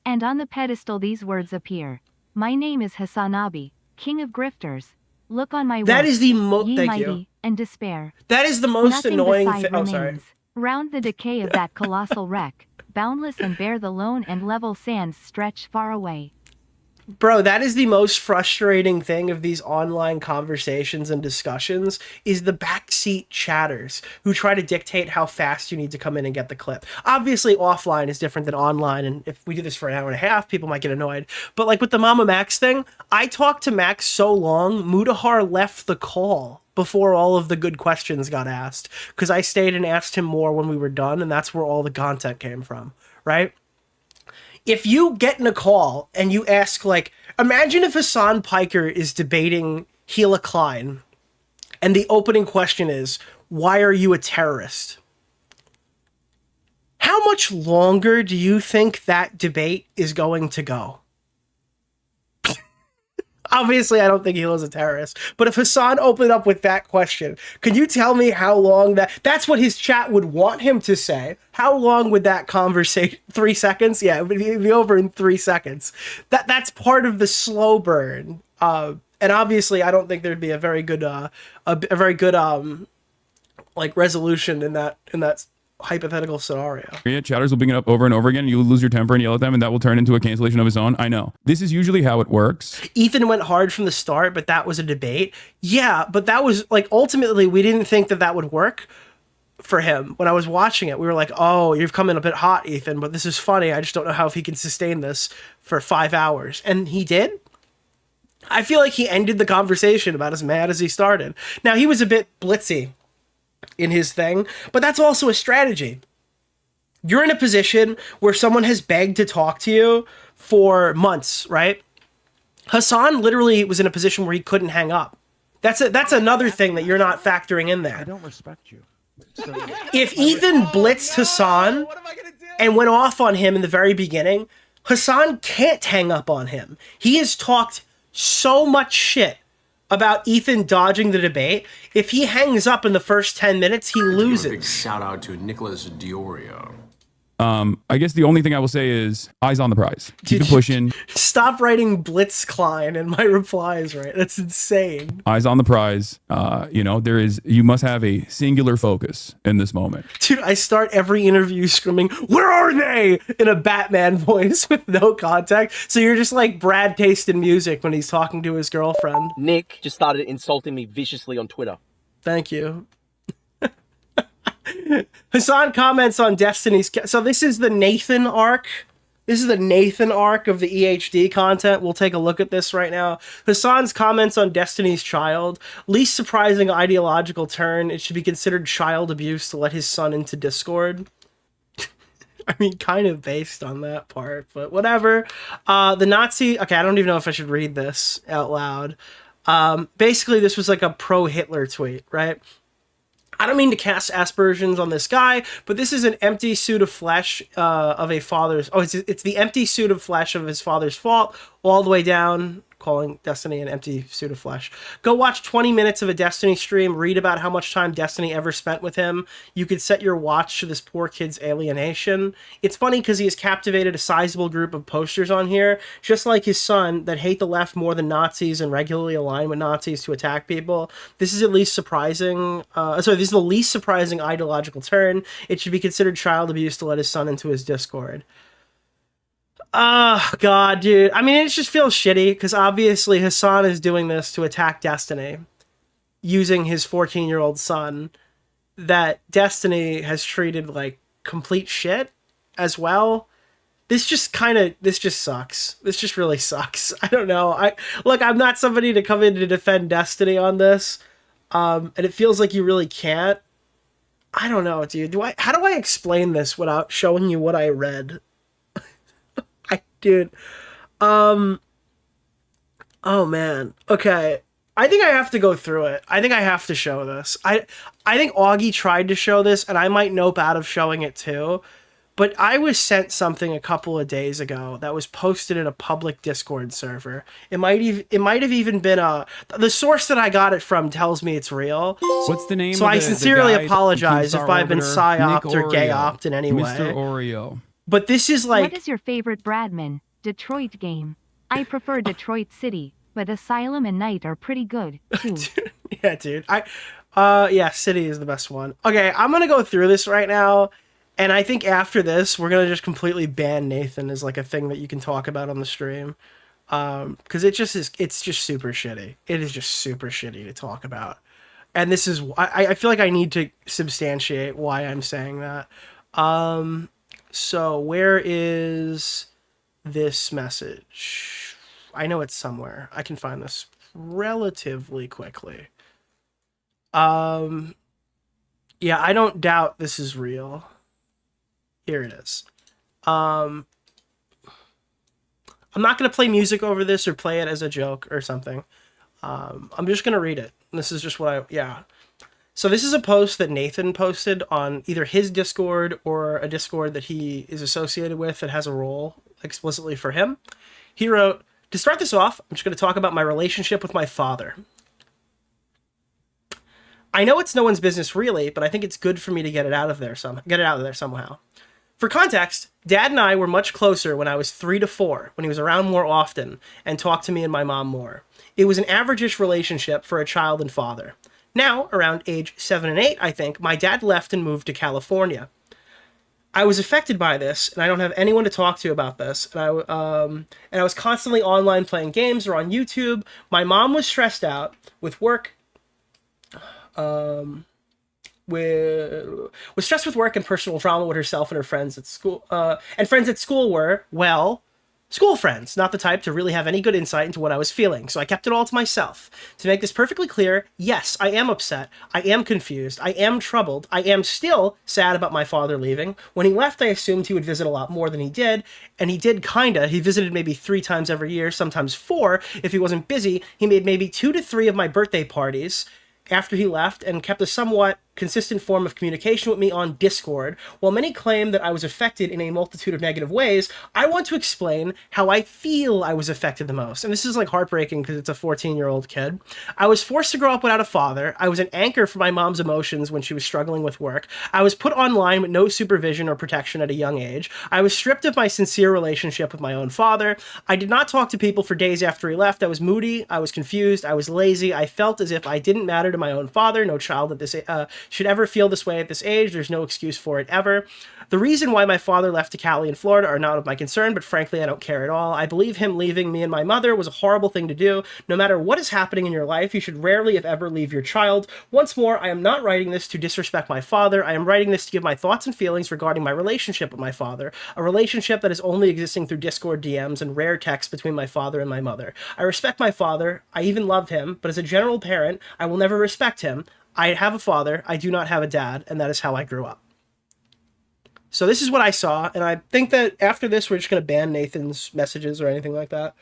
And on the pedestal these words appear. My name is Hasanabi, king of grifters. Look on my That works, is the ye thank mighty, you. and despair. That is the most Nothing annoying beside thing. Oh, sorry. remains. Round the decay of that colossal wreck, boundless and bare the lone and level sands stretch far away. Bro, that is the most frustrating thing of these online conversations and discussions is the backseat chatters who try to dictate how fast you need to come in and get the clip. Obviously, offline is different than online, and if we do this for an hour and a half, people might get annoyed. But like with the Mama Max thing, I talked to Max so long, Mudahar left the call before all of the good questions got asked, because I stayed and asked him more when we were done, and that's where all the content came from, right? If you get in a call and you ask, like, imagine if Hasan Piker is debating Hila Klein and the opening question is, why are you a terrorist? How much longer do you think that debate is going to go? Obviously, I don't think Hila's a terrorist, but if Hasan opened up with that question, can you tell me how long that's what his chat would want him to say? How long would that conversation, 3 seconds? Yeah, it would be over in 3 seconds. That's part of the slow burn. And obviously, I don't think there'd be a very good, like resolution in that hypothetical scenario. Yeah, chatters will bring it up over and over again. You'll lose your temper and yell at them, and that will turn into a cancellation of his own. I know. This is usually how it works. Ethan went hard from the start, but that was a debate. Yeah, but that was like ultimately we didn't think that would work for him. When I was watching it, we were like, "Oh, you've come in a bit hot, Ethan, but this is funny. I just don't know how if he can sustain this for 5 hours." And he did. I feel like he ended the conversation about as mad as he started. Now, he was a bit blitzy in his thing, but that's also a strategy. You're in a position where someone has begged to talk to you for months, right? Hasan literally was in a position where he couldn't hang up. That's another thing that you're not factoring in there. I don't respect you. If Ethan blitzed Hasan and went off on him in the very beginning, Hasan can't hang up on him. He has talked so much shit about Ethan dodging the debate. If he hangs up in the first 10 minutes, he loses. Big shout out to Nicholas DeOrio. I guess the only thing I will say is eyes on the prize. Keep it pushing. Stop writing Blitz Klein in my replies, right? That's insane. Eyes on the prize. You must have a singular focus in this moment. Dude, I start every interview screaming, "Where are they?" in a Batman voice with no context. So you're just like Brad Taste in music when he's talking to his girlfriend. Nick just started insulting me viciously on Twitter. Thank you. Hasan comments on Destiny's... So this is the Nathan arc. This is the Nathan arc of the EHD content. We'll take a look at this right now. Hasan's comments on Destiny's Child. Least surprising ideological turn. It should be considered child abuse to let his son into Discord. I mean, kind of based on that part, but whatever. The Nazi... Okay, I don't even know if I should read this out loud. Basically, this was like a pro-Hitler tweet, right? I don't mean to cast aspersions on this guy, but this is an empty suit of flesh of a father's... Oh, it's the empty suit of flesh of his father's fault, all the way down, calling Destiny an empty suit of flesh. Go watch 20 minutes of a Destiny stream, read about how much time Destiny ever spent with him. You could set your watch to this poor kid's alienation. It's funny because he has captivated a sizable group of posters on here, just like his son, that hate the left more than Nazis and regularly align with Nazis to attack people. This is at least surprising. This is the least surprising ideological turn. It should be considered child abuse to let his son into his Discord. Oh, God, dude. I mean, it just feels shitty because obviously Hasan is doing this to attack Destiny using his 14-year-old son that Destiny has treated like complete shit as well. This just sucks. This just really sucks. I don't know. I'm not somebody to come in to defend Destiny on this. And it feels like you really can't. I don't know, dude. How do I explain this without showing you what I read? Dude. Oh man. Okay. I think I have to go through it. I think I have to show this. I think Augie tried to show this, and I might nope out of showing it too. But I was sent something a couple of days ago that was posted in a public Discord server. It might have even been the source that I got it from tells me it's real. What's the name? So of I sincerely apologize if I've been psyoped psyoped or gay-opt in any way. Mr. Oreo. But this is like... What is your favorite Bradman, Detroit game? I prefer Detroit City, but Asylum and Night are pretty good, too. Yeah, dude. Yeah, City is the best one. Okay, I'm gonna go through this right now, and I think after this, we're gonna just completely ban Nathan as like a thing that you can talk about on the stream. Because it's just super shitty. It is just super shitty to talk about. And this is, I feel like I need to substantiate why I'm saying that. So where is this message? I know it's somewhere. I can find this relatively quickly. Yeah, I don't doubt this is real. Here it is. I'm not going to play music over this or play it as a joke or something. I'm just going to read it. This is just what yeah. So this is a post that Nathan posted on either his Discord or a Discord that he is associated with that has a role explicitly for him. He wrote, "To start this off, I'm just going to talk about my relationship with my father. I know it's no one's business really, but I think it's good for me to get it out of there somehow. For context, Dad and I were much closer when I was 3 to 4, when he was around more often and talked to me and my mom more. It was an average-ish relationship for a child and father. Now, around age 7 and 8, I think, my dad left and moved to California. I was affected by this, and I don't have anyone to talk to about this. And I was constantly online playing games or on YouTube. My mom was stressed out with work. Was stressed with work and personal drama with herself and her friends at school. And friends at school were, well, school friends, not the type to really have any good insight into what I was feeling, so I kept it all to myself. To make this perfectly clear, yes, I am upset, I am confused, I am troubled, I am still sad about my father leaving. When he left, I assumed he would visit a lot more than he did, and he did kinda. He visited maybe 3 times every year, sometimes 4. If he wasn't busy, he made maybe 2 to 3 of my birthday parties after he left and kept a somewhat consistent form of communication with me on Discord. While many claim that I was affected in a multitude of negative ways, I want to explain how I feel I was affected the most. And this is like heartbreaking because it's a 14-year-old kid. I was forced to grow up without a father. I was an anchor for my mom's emotions when she was struggling with work. I was put online with no supervision or protection at a young age. I was stripped of my sincere relationship with my own father. I did not talk to people for days after he left. I was moody. I was confused. I was lazy. I felt as if I didn't matter to my own father. No child at this should ever feel this way at this age. There's no excuse for it ever. The reason why my father left to Cali and Florida are not of my concern, but frankly, I don't care at all. I believe him leaving me and my mother was a horrible thing to do. No matter what is happening in your life, you should rarely, if ever, leave your child. Once more, I am not writing this to disrespect my father. I am writing this to give my thoughts and feelings regarding my relationship with my father, a relationship that is only existing through Discord DMs and rare texts between my father and my mother. I respect my father. I even loved him, but as a general parent, I will never respect him. I have a father, I do not have a dad, and that is how I grew up. So this is what I saw, and I think that after this, we're just going to ban Nathan's messages or anything like that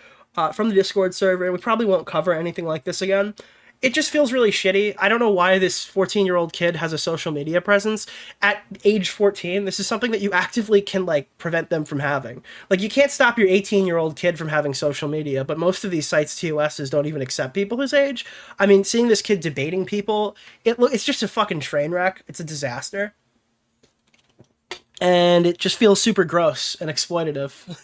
from the Discord server. We probably won't cover anything like this again. It just feels really shitty. I don't know why this 14-year-old kid has a social media presence at age 14. This is something that you actively can, like, prevent them from having. Like, you can't stop your 18-year-old kid from having social media, but most of these sites, TOSs, don't even accept people his age. I mean, seeing this kid debating people, it's just a fucking train wreck. It's a disaster. And it just feels super gross and exploitative.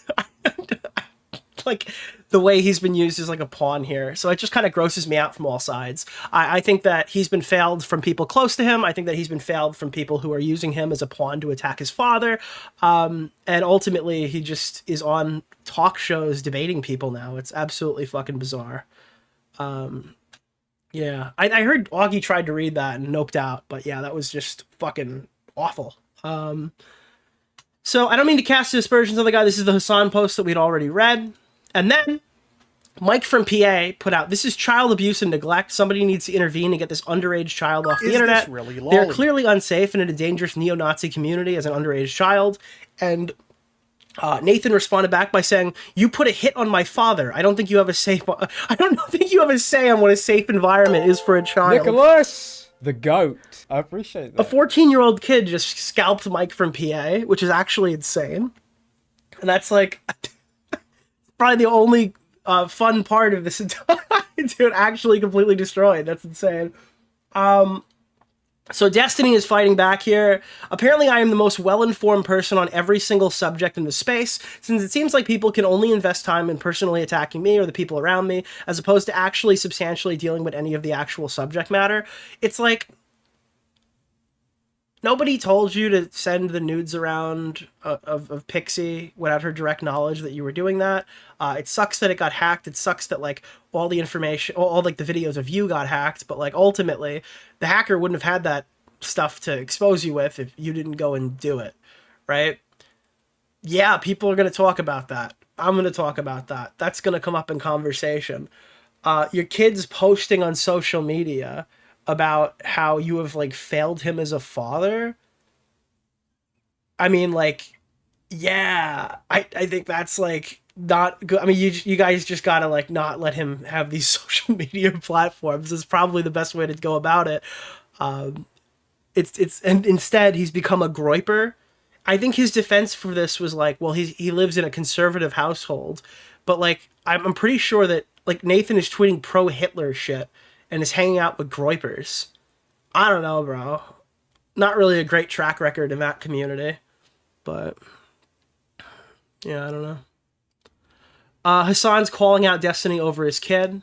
Like, the way he's been used as like a pawn here. So it just kind of grosses me out from all sides. I think that he's been failed from people close to him. I think that he's been failed from people who are using him as a pawn to attack his father. And ultimately, he just is on talk shows debating people now. It's absolutely fucking bizarre. Yeah, I heard Augie tried to read that and noped out. But yeah, that was just fucking awful. So I don't mean to cast aspersions on the guy. This is the Hasan post that we'd already read. And then Mike from PA put out, "This is child abuse and neglect. Somebody needs to intervene and get this underage child off the internet. Really They're clearly unsafe and in a dangerous neo-Nazi community as an underage child." And Nathan responded back by saying, "You put a hit on my father. I don't think you have a safe. I don't think you have a say on what a safe environment is for a child." Nicholas, the goat. I appreciate that. A 14-year-old kid just scalped Mike from PA, which is actually insane. And that's like probably the only fun part of this entire dude, actually completely destroyed. That's insane. So Destiny is fighting back here. Apparently I am the most well-informed person on every single subject in the space, since it seems like people can only invest time in personally attacking me or the people around me, as opposed to actually substantially dealing with any of the actual subject matter. It's like, nobody told you to send the nudes around of Pixie without her direct knowledge that you were doing that. It sucks that it got hacked. It sucks that like all the information, all like the videos of you got hacked. But like ultimately, the hacker wouldn't have had that stuff to expose you with if you didn't go and do it, right? Yeah, people are going to talk about that. I'm going to talk about that. That's going to come up in conversation. Your kid's posting on social media about how you have like failed him as a father. I mean, like, yeah, I think that's like not good. I mean, you guys just gotta like not let him have these social media platforms. Is probably the best way to go about it. And instead he's become a groiper. I think his defense for this was like, well, he lives in a conservative household, but like I'm pretty sure that like Nathan is tweeting pro Hitler shit and is hanging out with groipers. I don't know, bro. Not really a great track record in that community, but yeah, I don't know. Hasan's calling out Destiny over his kid.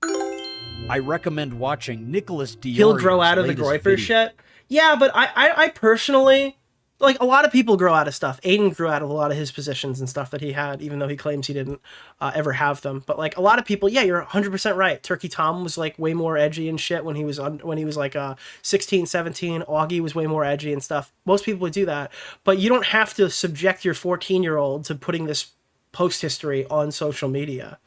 I recommend watching Nicholas DeOrio. He'll grow out of the groiper shit. Yeah, but I personally, like, a lot of people grow out of stuff. Aiden grew out of a lot of his positions and stuff that he had, even though he claims he didn't ever have them. But like a lot of people, yeah, you're 100% right. Turkey Tom was like way more edgy and shit when he was like 16, 17. Augie was way more edgy and stuff. Most people would do that, but you don't have to subject your 14-year-old to putting this post history on social media,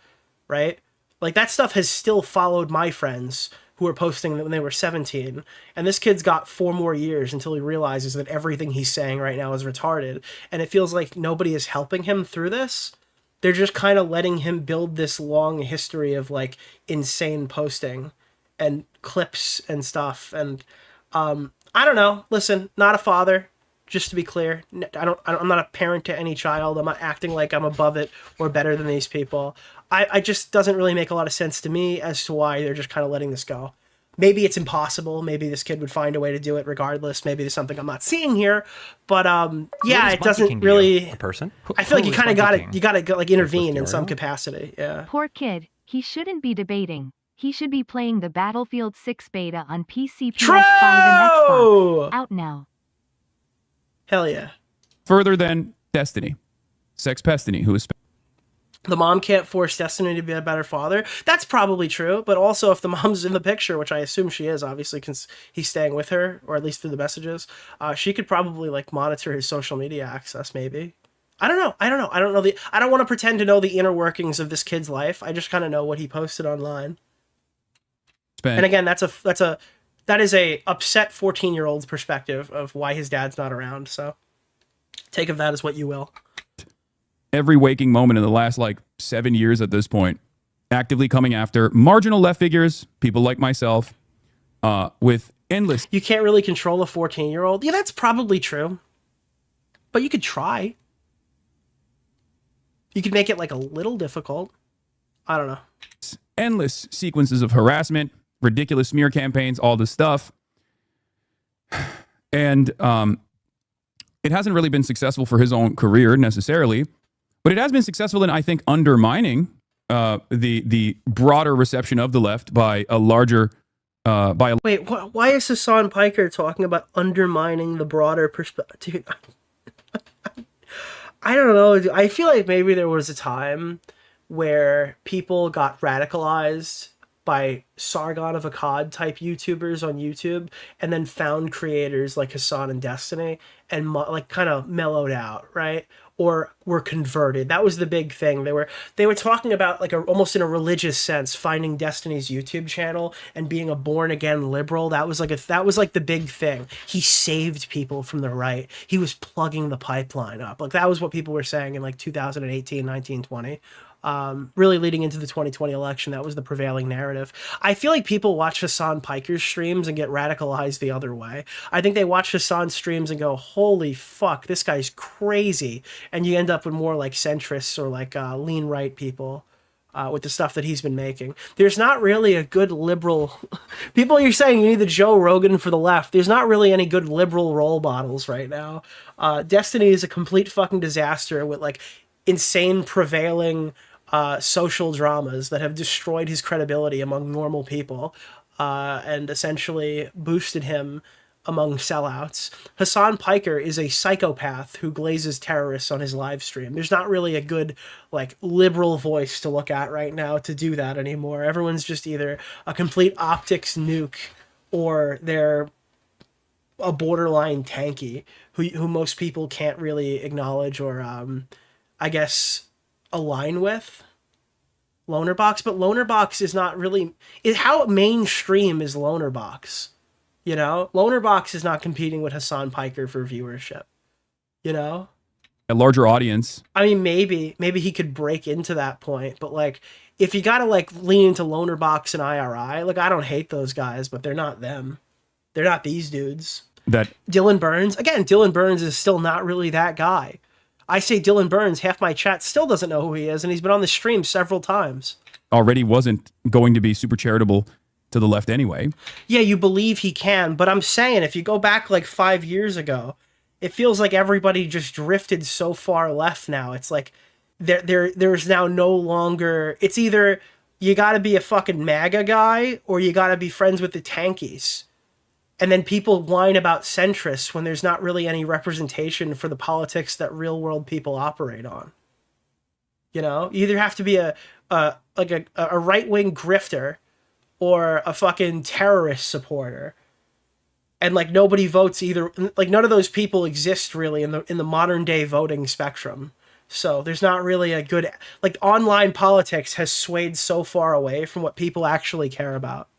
right? Like that stuff has still followed my friends who were posting when they were 17. And this kid's got 4 more years until he realizes that everything he's saying right now is retarded. And it feels like nobody is helping him through this. They're just kind of letting him build this long history of like insane posting and clips and stuff. And I don't know. Listen, not a father, just to be clear. I'm not a parent to any child. I'm not acting like I'm above it or better than these people. I just doesn't really make a lot of sense to me as to why they're just kind of letting this go. Maybe it's impossible. Maybe this kid would find a way to do it regardless. Maybe there's something I'm not seeing here. But yeah, it doesn't really. A person? I feel like you kind of gotta like intervene in some capacity. Yeah. Poor kid. He shouldn't be debating. He should be playing the Battlefield 6 beta on PC, PS5, and Xbox. Out now. Hell yeah. Further than Destiny. Sex Pestiny, who is... The mom can't force Destiny to be a better father. That's probably true, but also if the mom's in the picture, which I assume she is, obviously, because he's staying with her, or at least through the messages, she could probably like monitor his social media access, maybe. I don't know. I don't want to pretend to know the inner workings of this kid's life. I just kind of know what he posted online. And again, that is a upset 14-year-old's perspective of why his dad's not around. So take of that as what you will. Every waking moment in the last like 7 years at this point, actively coming after marginal left figures, people like myself, with endless. You can't really control a 14-year-old. Yeah, that's probably true. But you could try. You could make it like a little difficult. I don't know. Endless sequences of harassment, ridiculous smear campaigns, all this stuff. And it hasn't really been successful for his own career necessarily. But it has been successful in, I think, undermining the broader reception of the left by a larger... Wait, why is Hasan Piker talking about undermining the broader perspective? I don't know. I feel like maybe there was a time where people got radicalized by Sargon of Akkad type YouTubers on YouTube, and then found creators like Hasan and Destiny and like kind of mellowed out, right? Or were converted. That was the big thing. They were talking about like almost in a religious sense, finding Destiny's YouTube channel and being a born again liberal. That was like the big thing. He saved people from the right. He was plugging the pipeline up. Like that was what people were saying in like 2018, 19, 20. Really leading into the 2020 election, that was the prevailing narrative. I feel like people watch Hasan Piker's streams and get radicalized the other way. I think they watch Hasan's streams and go, holy fuck, this guy's crazy. And you end up with more like centrists or like lean right people. with the stuff that he's been making. There's not really a good liberal... People, you're saying you need the Joe Rogan for the left. There's not really any good liberal role models right now. Destiny is a complete fucking disaster with like insane prevailing social dramas that have destroyed his credibility among normal people and essentially boosted him among sellouts. Hasan Piker is a psychopath who glazes terrorists on his live stream. There's not really a good like liberal voice to look at right now to do that anymore. Everyone's just either a complete optics nuke or they're a borderline tanky who most people can't really acknowledge or I guess align with. Lonerbox, but Lonerbox is not really... How mainstream is Lonerbox? You know? Lonerbox is not competing with Hasan Piker for viewership. You know? A larger audience. I mean, maybe he could break into that point, but like, if you gotta like lean into Lonerbox and IRI, like I don't hate those guys, but they're not them. They're not these dudes. That Dylan Burns, again, Dylan Burns is still not really that guy. I say Dylan Burns, half my chat still doesn't know who he is, and he's been on the stream several times. already wasn't going to be super charitable to the left anyway. Yeah, you believe he can, but I'm saying if you go back like 5 years ago, it feels like everybody just drifted so far left now. It's like there's now no longer... It's either you got to be a fucking MAGA guy or you got to be friends with the tankies. And then people whine about centrists when there's not really any representation for the politics that real world people operate on. You know, you either have to be a right-wing grifter or a fucking terrorist supporter. And like nobody votes either. Like none of those people exist really in the modern day voting spectrum. So there's not really a good, like online politics has swayed so far away from what people actually care about.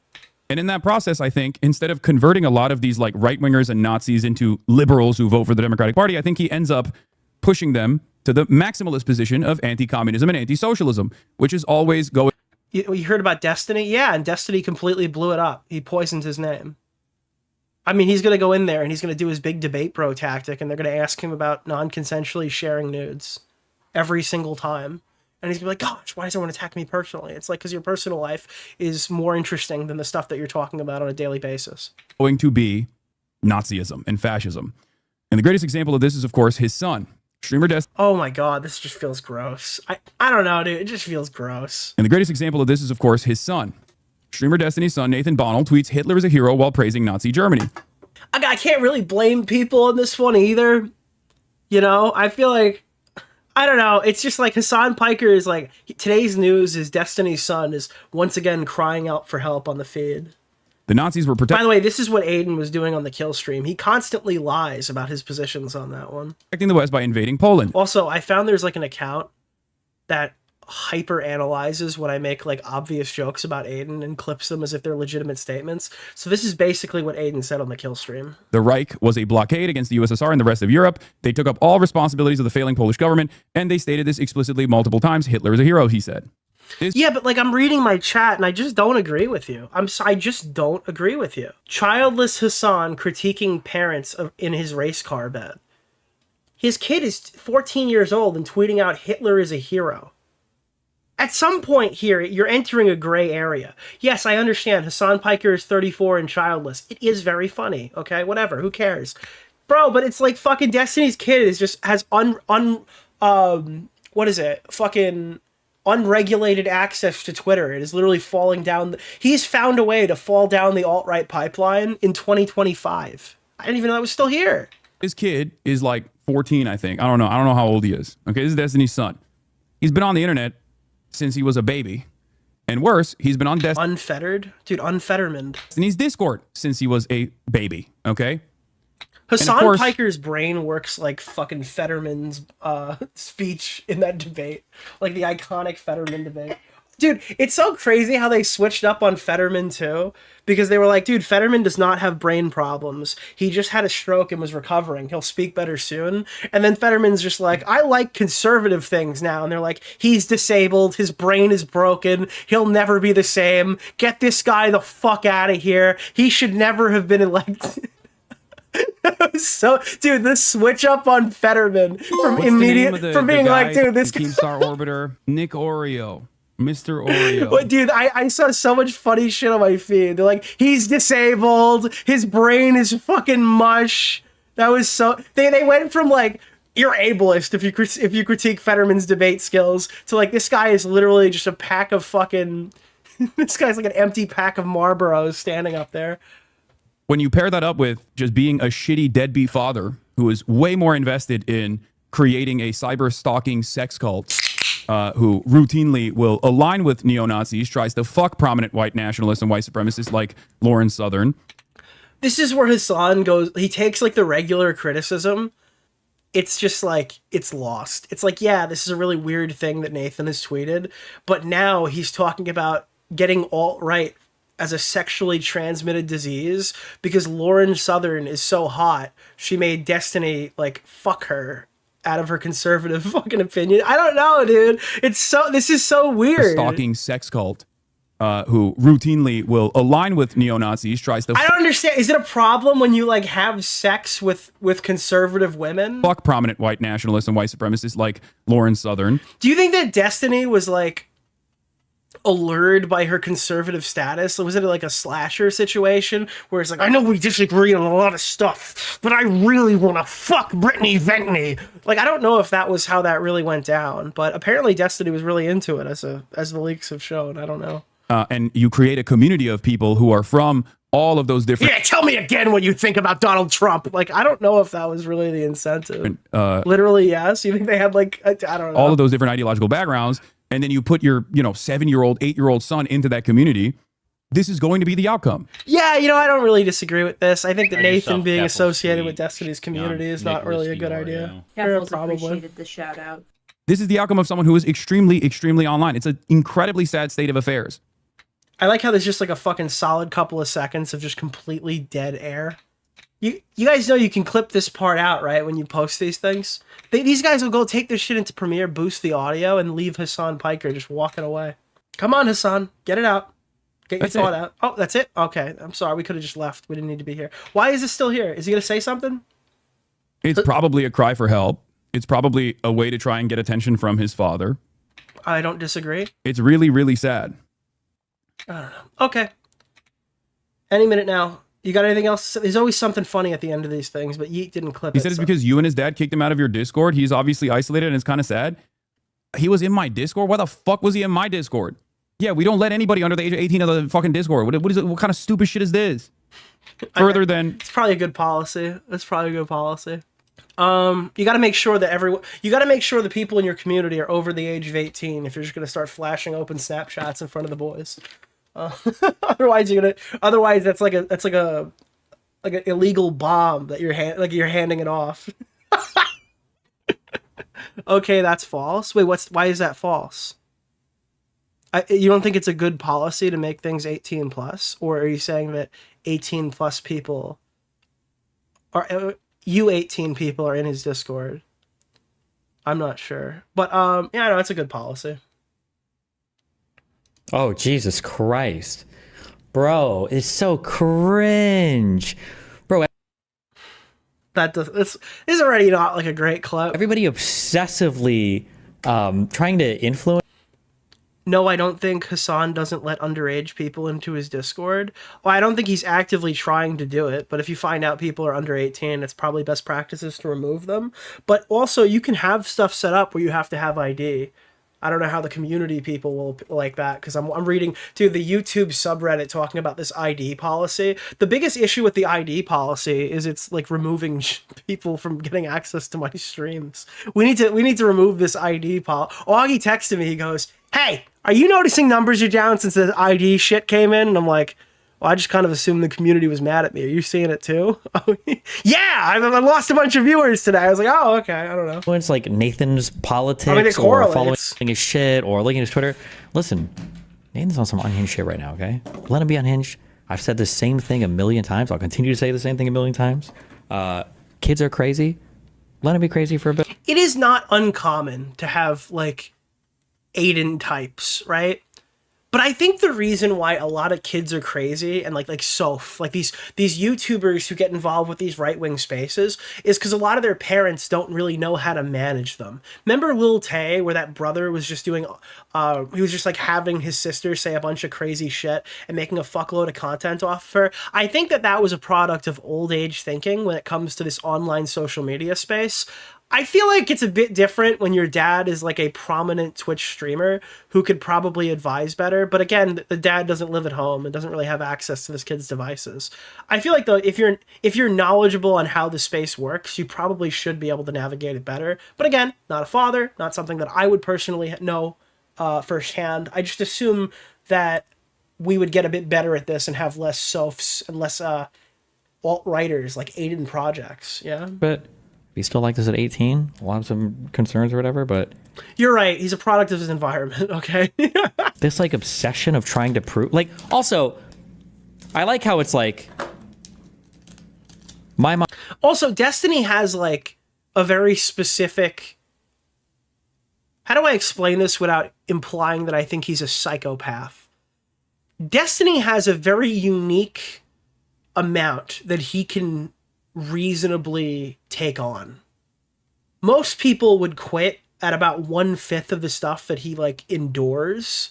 And in that process, I think, instead of converting a lot of these like right-wingers and Nazis into liberals who vote for the Democratic Party, I think he ends up pushing them to the maximalist position of anti-communism and anti-socialism, which is always going... You heard about Destiny? Yeah, and Destiny completely blew it up. He poisoned his name. I mean, he's going to go in there and he's going to do his big debate bro tactic, and they're going to ask him about non-consensually sharing nudes every single time. And he's going to be like, gosh, why does everyone attack me personally? It's like, because your personal life is more interesting than the stuff that you're talking about on a daily basis. Going to be Nazism and fascism. And the greatest example of this is, of course, his son, streamer Destiny. Oh my God, this just feels gross. I don't know, dude. It just feels gross. And the greatest example of this is, of course, his son. Streamer Destiny's son, Nathan Bonnell, tweets Hitler is a hero while praising Nazi Germany. I can't really blame people on this one either. You know, I feel like, I don't know. It's just like Hasan Piker is like, today's news is Destiny's son is once again crying out for help on the feed. The Nazis were protecting... By the way, this is what Aiden was doing on the kill stream. He constantly lies about his positions on that one. Protecting the West by invading Poland. Also, I found there's like an account that hyper analyzes when I make like obvious jokes about Aiden and clips them as if they're legitimate statements. So this is basically what Aiden said on the kill stream. The Reich was a blockade against the USSR and the rest of Europe. They took up all responsibilities of the failing Polish government, and they stated this explicitly multiple times. Hitler is a hero, he said. Yeah, but like I'm reading my chat and I just don't agree with you. I just don't agree with you. Childless Hasan critiquing parents in his race car bed. His kid is 14 years old and tweeting out Hitler is a hero. At some point here, you're entering a gray area. Yes, I understand. Hasan Piker is 34 and childless. It is very funny. Okay, whatever. Who cares, bro? But it's like fucking Destiny's kid is just has what is it? Fucking unregulated access to Twitter. It is literally falling down. He's found a way to fall down the alt-right pipeline in 2025. I didn't even know it was still here. His kid is like 14, I think. I don't know how old he is. Okay, this is Destiny's son. He's been on the internet since he was a baby. And worse, he's been on Unfettered? Dude, Unfetterman. Destiny's Discord since he was a baby, okay? Hasan Piker's brain works like fucking Fetterman's speech in that debate. Like the iconic Fetterman debate. Dude, it's so crazy how they switched up on Fetterman too. Because they were like, dude, Fetterman does not have brain problems. He just had a stroke and was recovering. He'll speak better soon. And then Fetterman's just like, I like conservative things now. And they're like, he's disabled. His brain is broken. He'll never be the same. Get this guy the fuck out of here. He should never have been elected. So, dude, this switch up on Fetterman from being like, dude, this Keemstar orbiter, Nick DeOrio. Mr. Oreo. But dude, I saw so much funny shit on my feed. They're like, he's disabled. His brain is fucking mush. That was so... They went from like, you're ableist if you critique Fetterman's debate skills to like, this guy is literally just a pack of fucking... This guy's like an empty pack of Marlboros standing up there. When you pair that up with just being a shitty deadbeat father who is way more invested in creating a cyber stalking sex cult, who routinely will align with neo-Nazis, tries to fuck prominent white nationalists and white supremacists like Lauren Southern. This is where Hasan goes, he takes like the regular criticism. It's just like, it's lost. It's like, yeah, this is a really weird thing that Nathan has tweeted, but now he's talking about getting alt-right as a sexually transmitted disease because Lauren Southern is so hot, she made Destiny like fuck her out of her conservative fucking opinion. I don't know, dude. This is so weird. A stalking sex cult, who routinely will align with neo-Nazis, tries to... I don't understand. Is it a problem when you like have sex with conservative women? Fuck prominent white nationalists and white supremacists like Lauren Southern. Do you think that Destiny was like allured by her conservative status? Was it like a slasher situation where it's like, I know we disagree on a lot of stuff, but I really want to fuck Brittany Ventney? Like, I don't know if that was how that really went down, but apparently Destiny was really into it as the leaks have shown. I don't know. And you create a community of people who are from all of those different... Yeah, tell me again what you think about Donald Trump. Like, I don't know if that was really the incentive. Literally, yes. You think they had like, I don't know. All of those different ideological backgrounds, and then you put your, 7-year-old, 8-year-old son into that community. This is going to be the outcome. Yeah, I don't really disagree with this. I think that Nathan being associated with Destiny's community is not really a good idea. Keffels appreciated the shout out. This is the outcome of someone who is extremely, extremely online. It's an incredibly sad state of affairs. I like how there's just like a fucking solid couple of seconds of just completely dead air. You guys know you can clip this part out, right? When you post these things. These guys will go take this shit into Premiere, boost the audio, and leave Hasan Piker just walking away. Come on, Hasan. Get it out. Get your thought out. Oh, that's it? Okay. I'm sorry. We could have just left. We didn't need to be here. Why is this still here? Is he going to say something? It's probably a cry for help. It's probably a way to try and get attention from his father. I don't disagree. It's really, really sad. I don't know. Okay. Any minute now. You got anything else? There's always something funny at the end of these things, but Yeet didn't clip it. He said it's because you and his dad kicked him out of your Discord. He's obviously isolated and it's kind of sad. He was in my Discord? Why the fuck was he in my Discord? Yeah, we don't let anybody under the age of 18 of the fucking Discord. What is it? What kind of stupid shit is this? Further than... It's probably a good policy. It's probably a good policy. You got to make sure that you got to make sure the people in your community are over the age of 18 if you're just going to start flashing open Snapchats in front of the boys. Otherwise that's like an illegal bomb that you're handing it off. Okay, that's false. Wait, why is that false? You don't think it's a good policy to make things 18 plus, or are you saying that 18 plus people are you 18 people are in his Discord? I'm not sure, but yeah, no, it's a good policy. Oh, Jesus Christ. Bro, it's so cringe. Bro, this is already not like a great clip. Everybody obsessively trying to influence. No, I don't think Hasan doesn't let underage people into his Discord. Well, I don't think he's actively trying to do it, but if you find out people are under 18, it's probably best practices to remove them. But also, you can have stuff set up where you have to have ID. I don't know how the community people will like that, because I'm reading to the YouTube subreddit talking about this ID policy. The biggest issue with the ID policy is it's like removing people from getting access to my streams. We need to remove this ID policy. Augie texted me. He goes, "Hey, are you noticing numbers are down since the ID shit came in?" And I'm like, well, I just kind of assumed the community was mad at me. Are you seeing it too? Yeah, I lost a bunch of viewers today. I was like, oh, okay, I don't know. Influence like Nathan's politics or following his shit or looking at his Twitter. Listen, Nathan's on some unhinged shit right now, okay? Let him be unhinged. I've said the same thing a million times. I'll continue to say the same thing a million times. Kids are crazy. Let him be crazy for a bit. It is not uncommon to have like Aiden types, right? But I think the reason why a lot of kids are crazy and like Soph, like these YouTubers who get involved with these right-wing spaces is because a lot of their parents don't really know how to manage them. Remember Lil Tay, where that brother was just doing, he was just like having his sister say a bunch of crazy shit and making a fuckload of content off of her? I think that was a product of old age thinking when it comes to this online social media space. I feel like it's a bit different when your dad is like a prominent Twitch streamer who could probably advise better. But again, the dad doesn't live at home and doesn't really have access to this kid's devices. I feel like though, if you're knowledgeable on how the space works, you probably should be able to navigate it better. But again, not a father, not something that I would personally know firsthand. I just assume that we would get a bit better at this and have less Sophs and less alt-writers like Aiden Projects. Yeah. But he still like this at 18. We'll have some concerns or whatever, but you're right. He's a product of his environment. Okay. This like obsession of trying to prove, like, also, I like how it's like my mom. Also, Destiny has like a very specific. How do I explain this without implying that I think he's a psychopath? Destiny has a very unique amount that he can reasonably take on. Most people would quit at about 1/5 of the stuff that he like endures,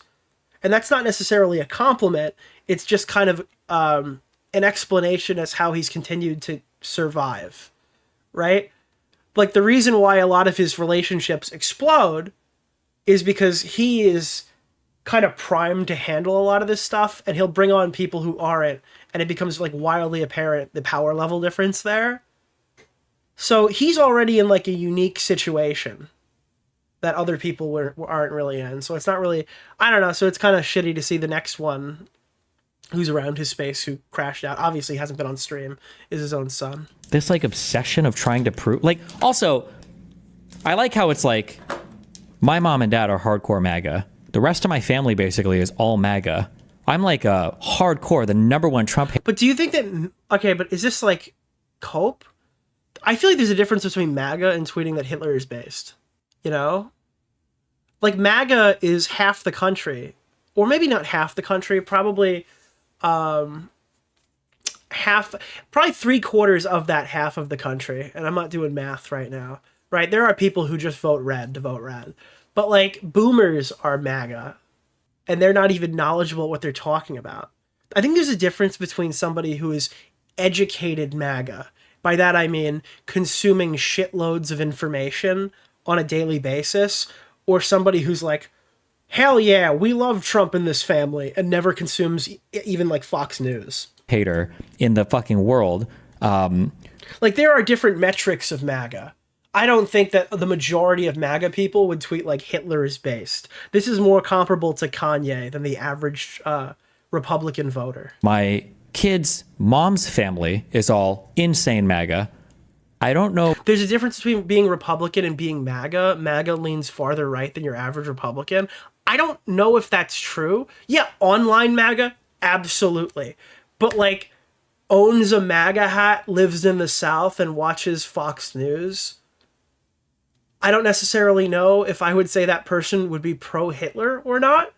and that's not necessarily a compliment. It's just kind of an explanation as how he's continued to survive, right? Like the reason why a lot of his relationships explode is because he is kind of primed to handle a lot of this stuff, and he'll bring on people who aren't, and it becomes like wildly apparent the power level difference there. So he's already in like a unique situation that other people aren't really in. So it's not really, I don't know. So it's kind of shitty to see the next one who's around his space who crashed out. Obviously hasn't been on stream, is his own son. This like obsession of trying to prove, like, also, I like how it's like my mom and dad are hardcore MAGA. The rest of my family basically is all MAGA. I'm like a hardcore, the #1 Trump. But do you think that, okay, but is this like cope? I feel like there's a difference between MAGA and tweeting that Hitler is based, you know? Like MAGA is half the country, or maybe not half the country, probably probably 3/4 of that half of the country. And I'm not doing math right now, right? There are people who just vote red to vote red. But like boomers are MAGA and they're not even knowledgeable what they're talking about. I think there's a difference between somebody who is educated MAGA. By that I mean consuming shitloads of information on a daily basis, or somebody who's like, hell yeah, we love Trump in this family, and never consumes even like Fox News. Hater in the fucking world. Like there are different metrics of MAGA. I don't think that the majority of MAGA people would tweet like Hitler is based. This is more comparable to Kanye than the average Republican voter. My kid's mom's family is all insane MAGA. I don't know. There's a difference between being Republican and being MAGA. MAGA leans farther right than your average Republican. I don't know if that's true. Yeah, online MAGA, absolutely. But like owns a MAGA hat, lives in the South, and watches Fox News. I don't necessarily know if I would say that person would be pro-Hitler or not.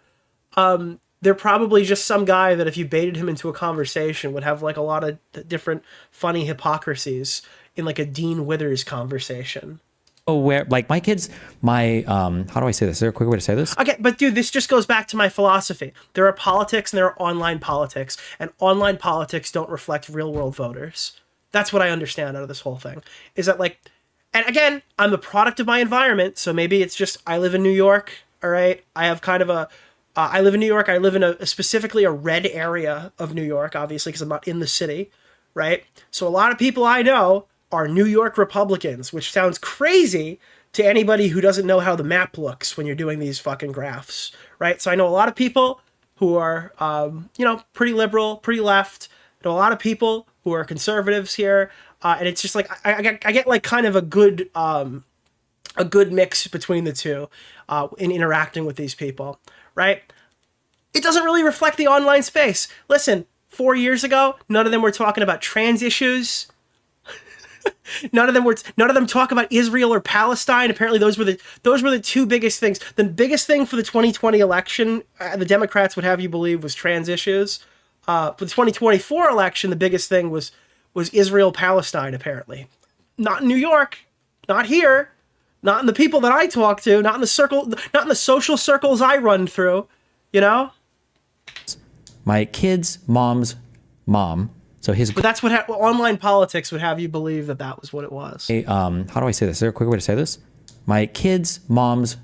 They're probably just some guy that if you baited him into a conversation would have like a lot of different funny hypocrisies in like a Dean Withers conversation. Oh, where like my kids, how do I say this? Is there a quick way to say this? Okay, but dude, this just goes back to my philosophy. There are politics and there are online politics, and online politics don't reflect real world voters. That's what I understand out of this whole thing. Is that like, and again, I'm a product of my environment, so maybe it's just I live in New York, all right? I have kind of I live in New York. I live in specifically a red area of New York, obviously, because I'm not in the city, right? So a lot of people I know are New York Republicans, which sounds crazy to anybody who doesn't know how the map looks when you're doing these fucking graphs, right? So I know a lot of people who are, pretty liberal, pretty left. I know a lot of people who are conservatives here. And it's just like, I get like kind of a good mix between the two in interacting with these people, right? It doesn't really reflect the online space. Listen, 4 years ago, none of them were talking about trans issues. None of them talk about Israel or Palestine. Apparently those were the two biggest things. The biggest thing for the 2020 election, the Democrats would have you believe, was trans issues. For the 2024 election, the biggest thing was Israel Palestine, apparently. Not in New York, not here, not in the people that I talk to, not in the social circles I run through, you know? My kid's mom's mom. So but that's what online politics would have you believe that was what it was. How do I say this? Is there a quick way to say this? My kid's mom's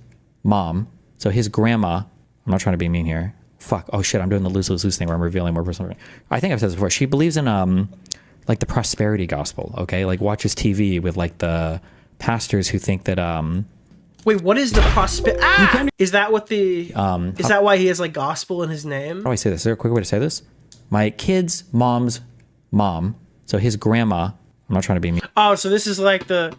mom. So his grandma. I'm not trying to be mean here. Fuck. Oh shit. I'm doing the lose thing where I'm revealing more personal. I think I've said this before. She believes in like the prosperity gospel. Okay, like watches TV with like the pastors who think that Wait, what is the prosperity? Is that what the is that why he has like gospel in his name? How do I say this? Is there a quick way to say this? My kid's mom's mom. So his grandma. I'm not trying to be mean. Oh, so this is like all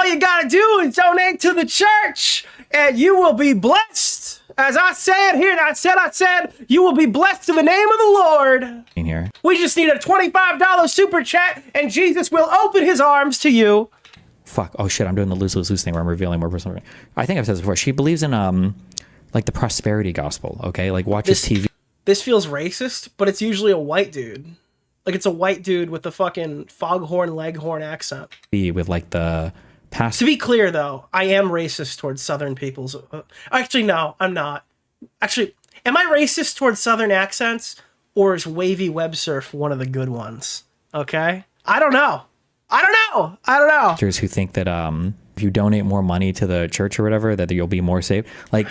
you gotta do is donate to the church and you will be blessed. As I said here, I said, you will be blessed in the name of the Lord. In here. We just need a $25 super chat and Jesus will open his arms to you. Fuck. Oh shit. I'm doing the lose thing where I'm revealing more personal. I think I've said this before. She believes in like the prosperity gospel. Okay, like watches TV. This feels racist, but it's usually a white dude. Like it's a white dude with the fucking foghorn leghorn accent. With like the past. To be clear though, I am racist towards Southern peoples. Actually, no, I'm not. Actually, am I racist towards Southern accents, or is wavy web surf one of the good ones? Okay, I don't know. Who think that if you donate more money to the church or whatever, that you'll be more safe. Like,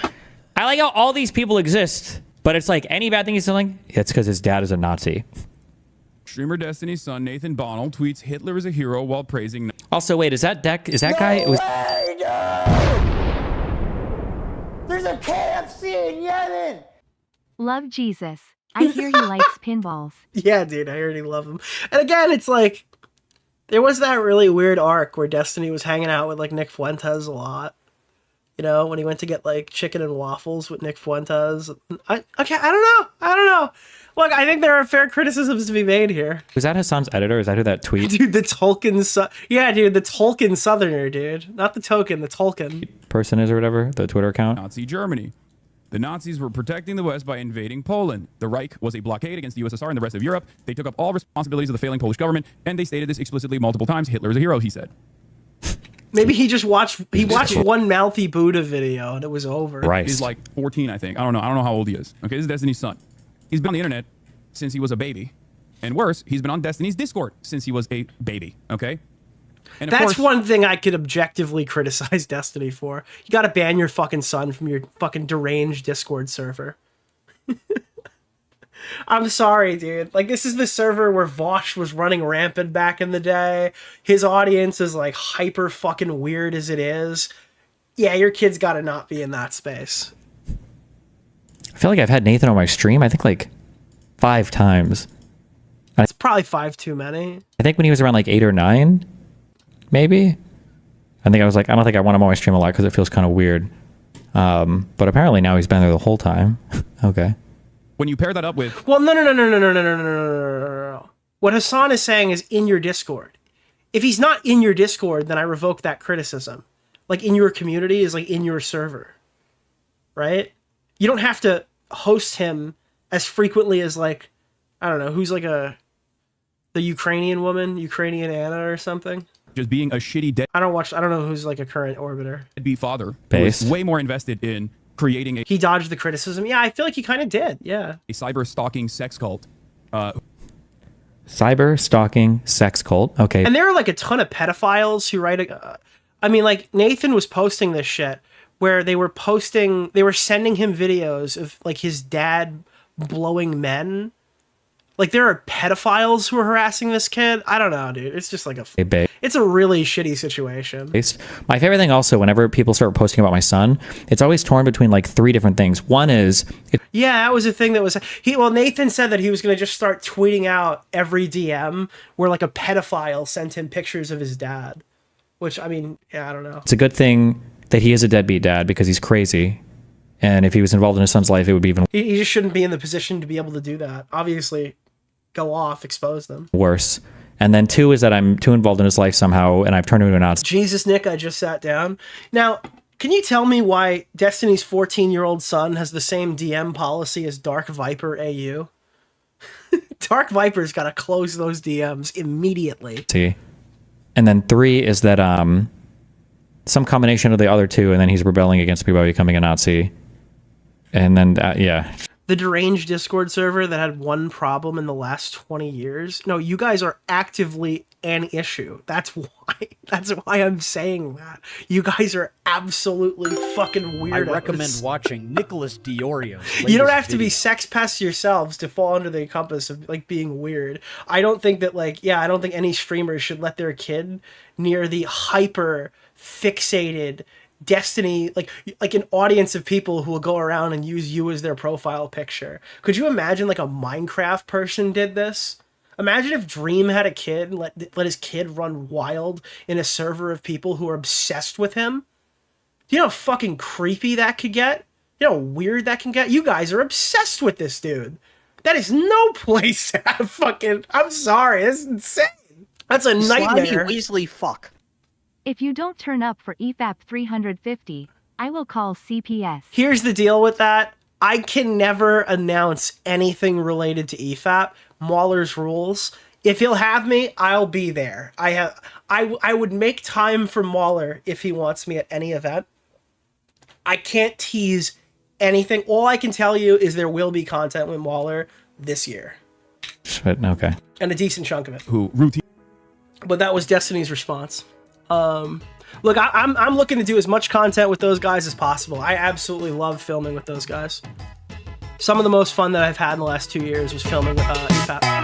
I like how all these people exist, but it's like any bad thing he's doing, it's because his dad is a Nazi. Streamer Destiny's son Nathan Bonnell tweets Hitler is a hero while praising. Also, wait, is that guy? There's a KFC in Yemen. Love Jesus. I hear he likes pinballs. Yeah, dude, I already love him. And again, it's like there was that really weird arc where Destiny was hanging out with like Nick Fuentes a lot. You know, when he went to get like chicken and waffles with Nick Fuentes. I don't know. Look, I think there are fair criticisms to be made here. Was that Hasan's editor? Is that who that tweet? Dude, the Tolkien... Yeah, dude, the Tolkien Southerner, dude. Not the token, the Tolkien. Person is or whatever, the Twitter account. Nazi Germany. The Nazis were protecting the West by invading Poland. The Reich was a blockade against the USSR and the rest of Europe. They took up all responsibilities of the failing Polish government, and they stated this explicitly multiple times. Hitler is a hero, he said. Maybe he just watched one Mouthy Buddha video and it was over. Right. He's like 14, I think. I don't know how old he is. Okay, this is Destiny's son. He's been on the internet since he was a baby. And worse, he's been on Destiny's Discord since he was a baby. Okay? And that's one thing I could objectively criticize Destiny for. You gotta ban your fucking son from your fucking deranged Discord server. I'm sorry, dude. Like, this is the server where Vosh was running rampant back in the day. His audience is, like, hyper fucking weird as it is. Yeah, your kid's gotta not be in that space. I feel like I've had Nathan on my stream, I think, like, 5 times. It's probably 5 too many. I think when he was around, like, 8 or 9, maybe. I think I was like, I don't think I want him on my stream a lot because it feels kind of weird. But apparently now he's been there the whole time. Okay. When you pair that up with... Well, no. What Hasan is saying is in your Discord. If he's not in your Discord, then I revoke that criticism. Like, in your community is like in your server. Right? You don't have to host him as frequently as, like, I don't know, who's like the Ukrainian woman, Ukrainian Anna or something. Just being a shitty dead... I don't know who's like a current orbiter. Deadbeat father. Who is way more invested in creating a... He dodged the criticism. Yeah, I feel like he kind of did. Yeah. A cyber stalking sex cult. Cyber stalking sex cult. Okay. And there are like a ton of pedophiles who write... I mean, like, Nathan was posting this shit where they were sending him videos of like his dad blowing men. Like, there are pedophiles who are harassing this kid. I don't know, dude. It's just like it's a really shitty situation. My favorite thing also, whenever people start posting about my son, it's always torn between like 3 different things. One is... Yeah, that was a thing that was... Nathan said that he was going to just start tweeting out every DM where like a pedophile sent him pictures of his dad. Which, I mean, yeah, I don't know. It's a good thing that he is a deadbeat dad because he's crazy. And if he was involved in his son's life, it would be even... He just shouldn't be in the position to be able to do that. Obviously... Go off, expose them. Worse. And then 2 is that I'm too involved in his life somehow, and I've turned him into a Nazi. Jesus, Nick, I just sat down. Now, can you tell me why Destiny's 14-year-old son has the same DM policy as Dark Viper AU? Dark Viper's got to close those DMs immediately. See? And then 3 is that some combination of the other 2, and then he's rebelling against me by becoming a Nazi. And then, yeah. The deranged Discord server that had one problem in the last 20 years. No, you guys are actively an issue. That's why I'm saying that. You guys are absolutely fucking weirdos. I recommend watching Nicholas DeOrio's You don't have to be sex pests yourselves to fall under the compass of like being weird. I don't think that I don't think any streamers should let their kid near the hyper fixated Destiny, like an audience of people who will go around and use you as their profile picture. Could you imagine like a Minecraft person did this? Imagine if Dream had a kid and let his kid run wild in a server of people who are obsessed with him. Do you know how fucking creepy that could get? You know how weird that can get? You guys are obsessed with this dude. That is no place to have fucking... I'm sorry, that's insane. That's a nightmare. Slimy Weasley fuck. If you don't turn up for EFAP 350, I will call CPS. Here's the deal with that. I can never announce anything related to EFAP. Mauler's rules. If he'll have me, I'll be there. I would make time for Mauler if he wants me at any event. I can't tease anything. All I can tell you is there will be content with Mauler this year. Okay. And a decent chunk of it. Routine. But that was Destiny's response. Look, I'm looking to do as much content with those guys as possible. I absolutely love filming with those guys. Some of the most fun that I've had in the last 2 years was filming with EFAP.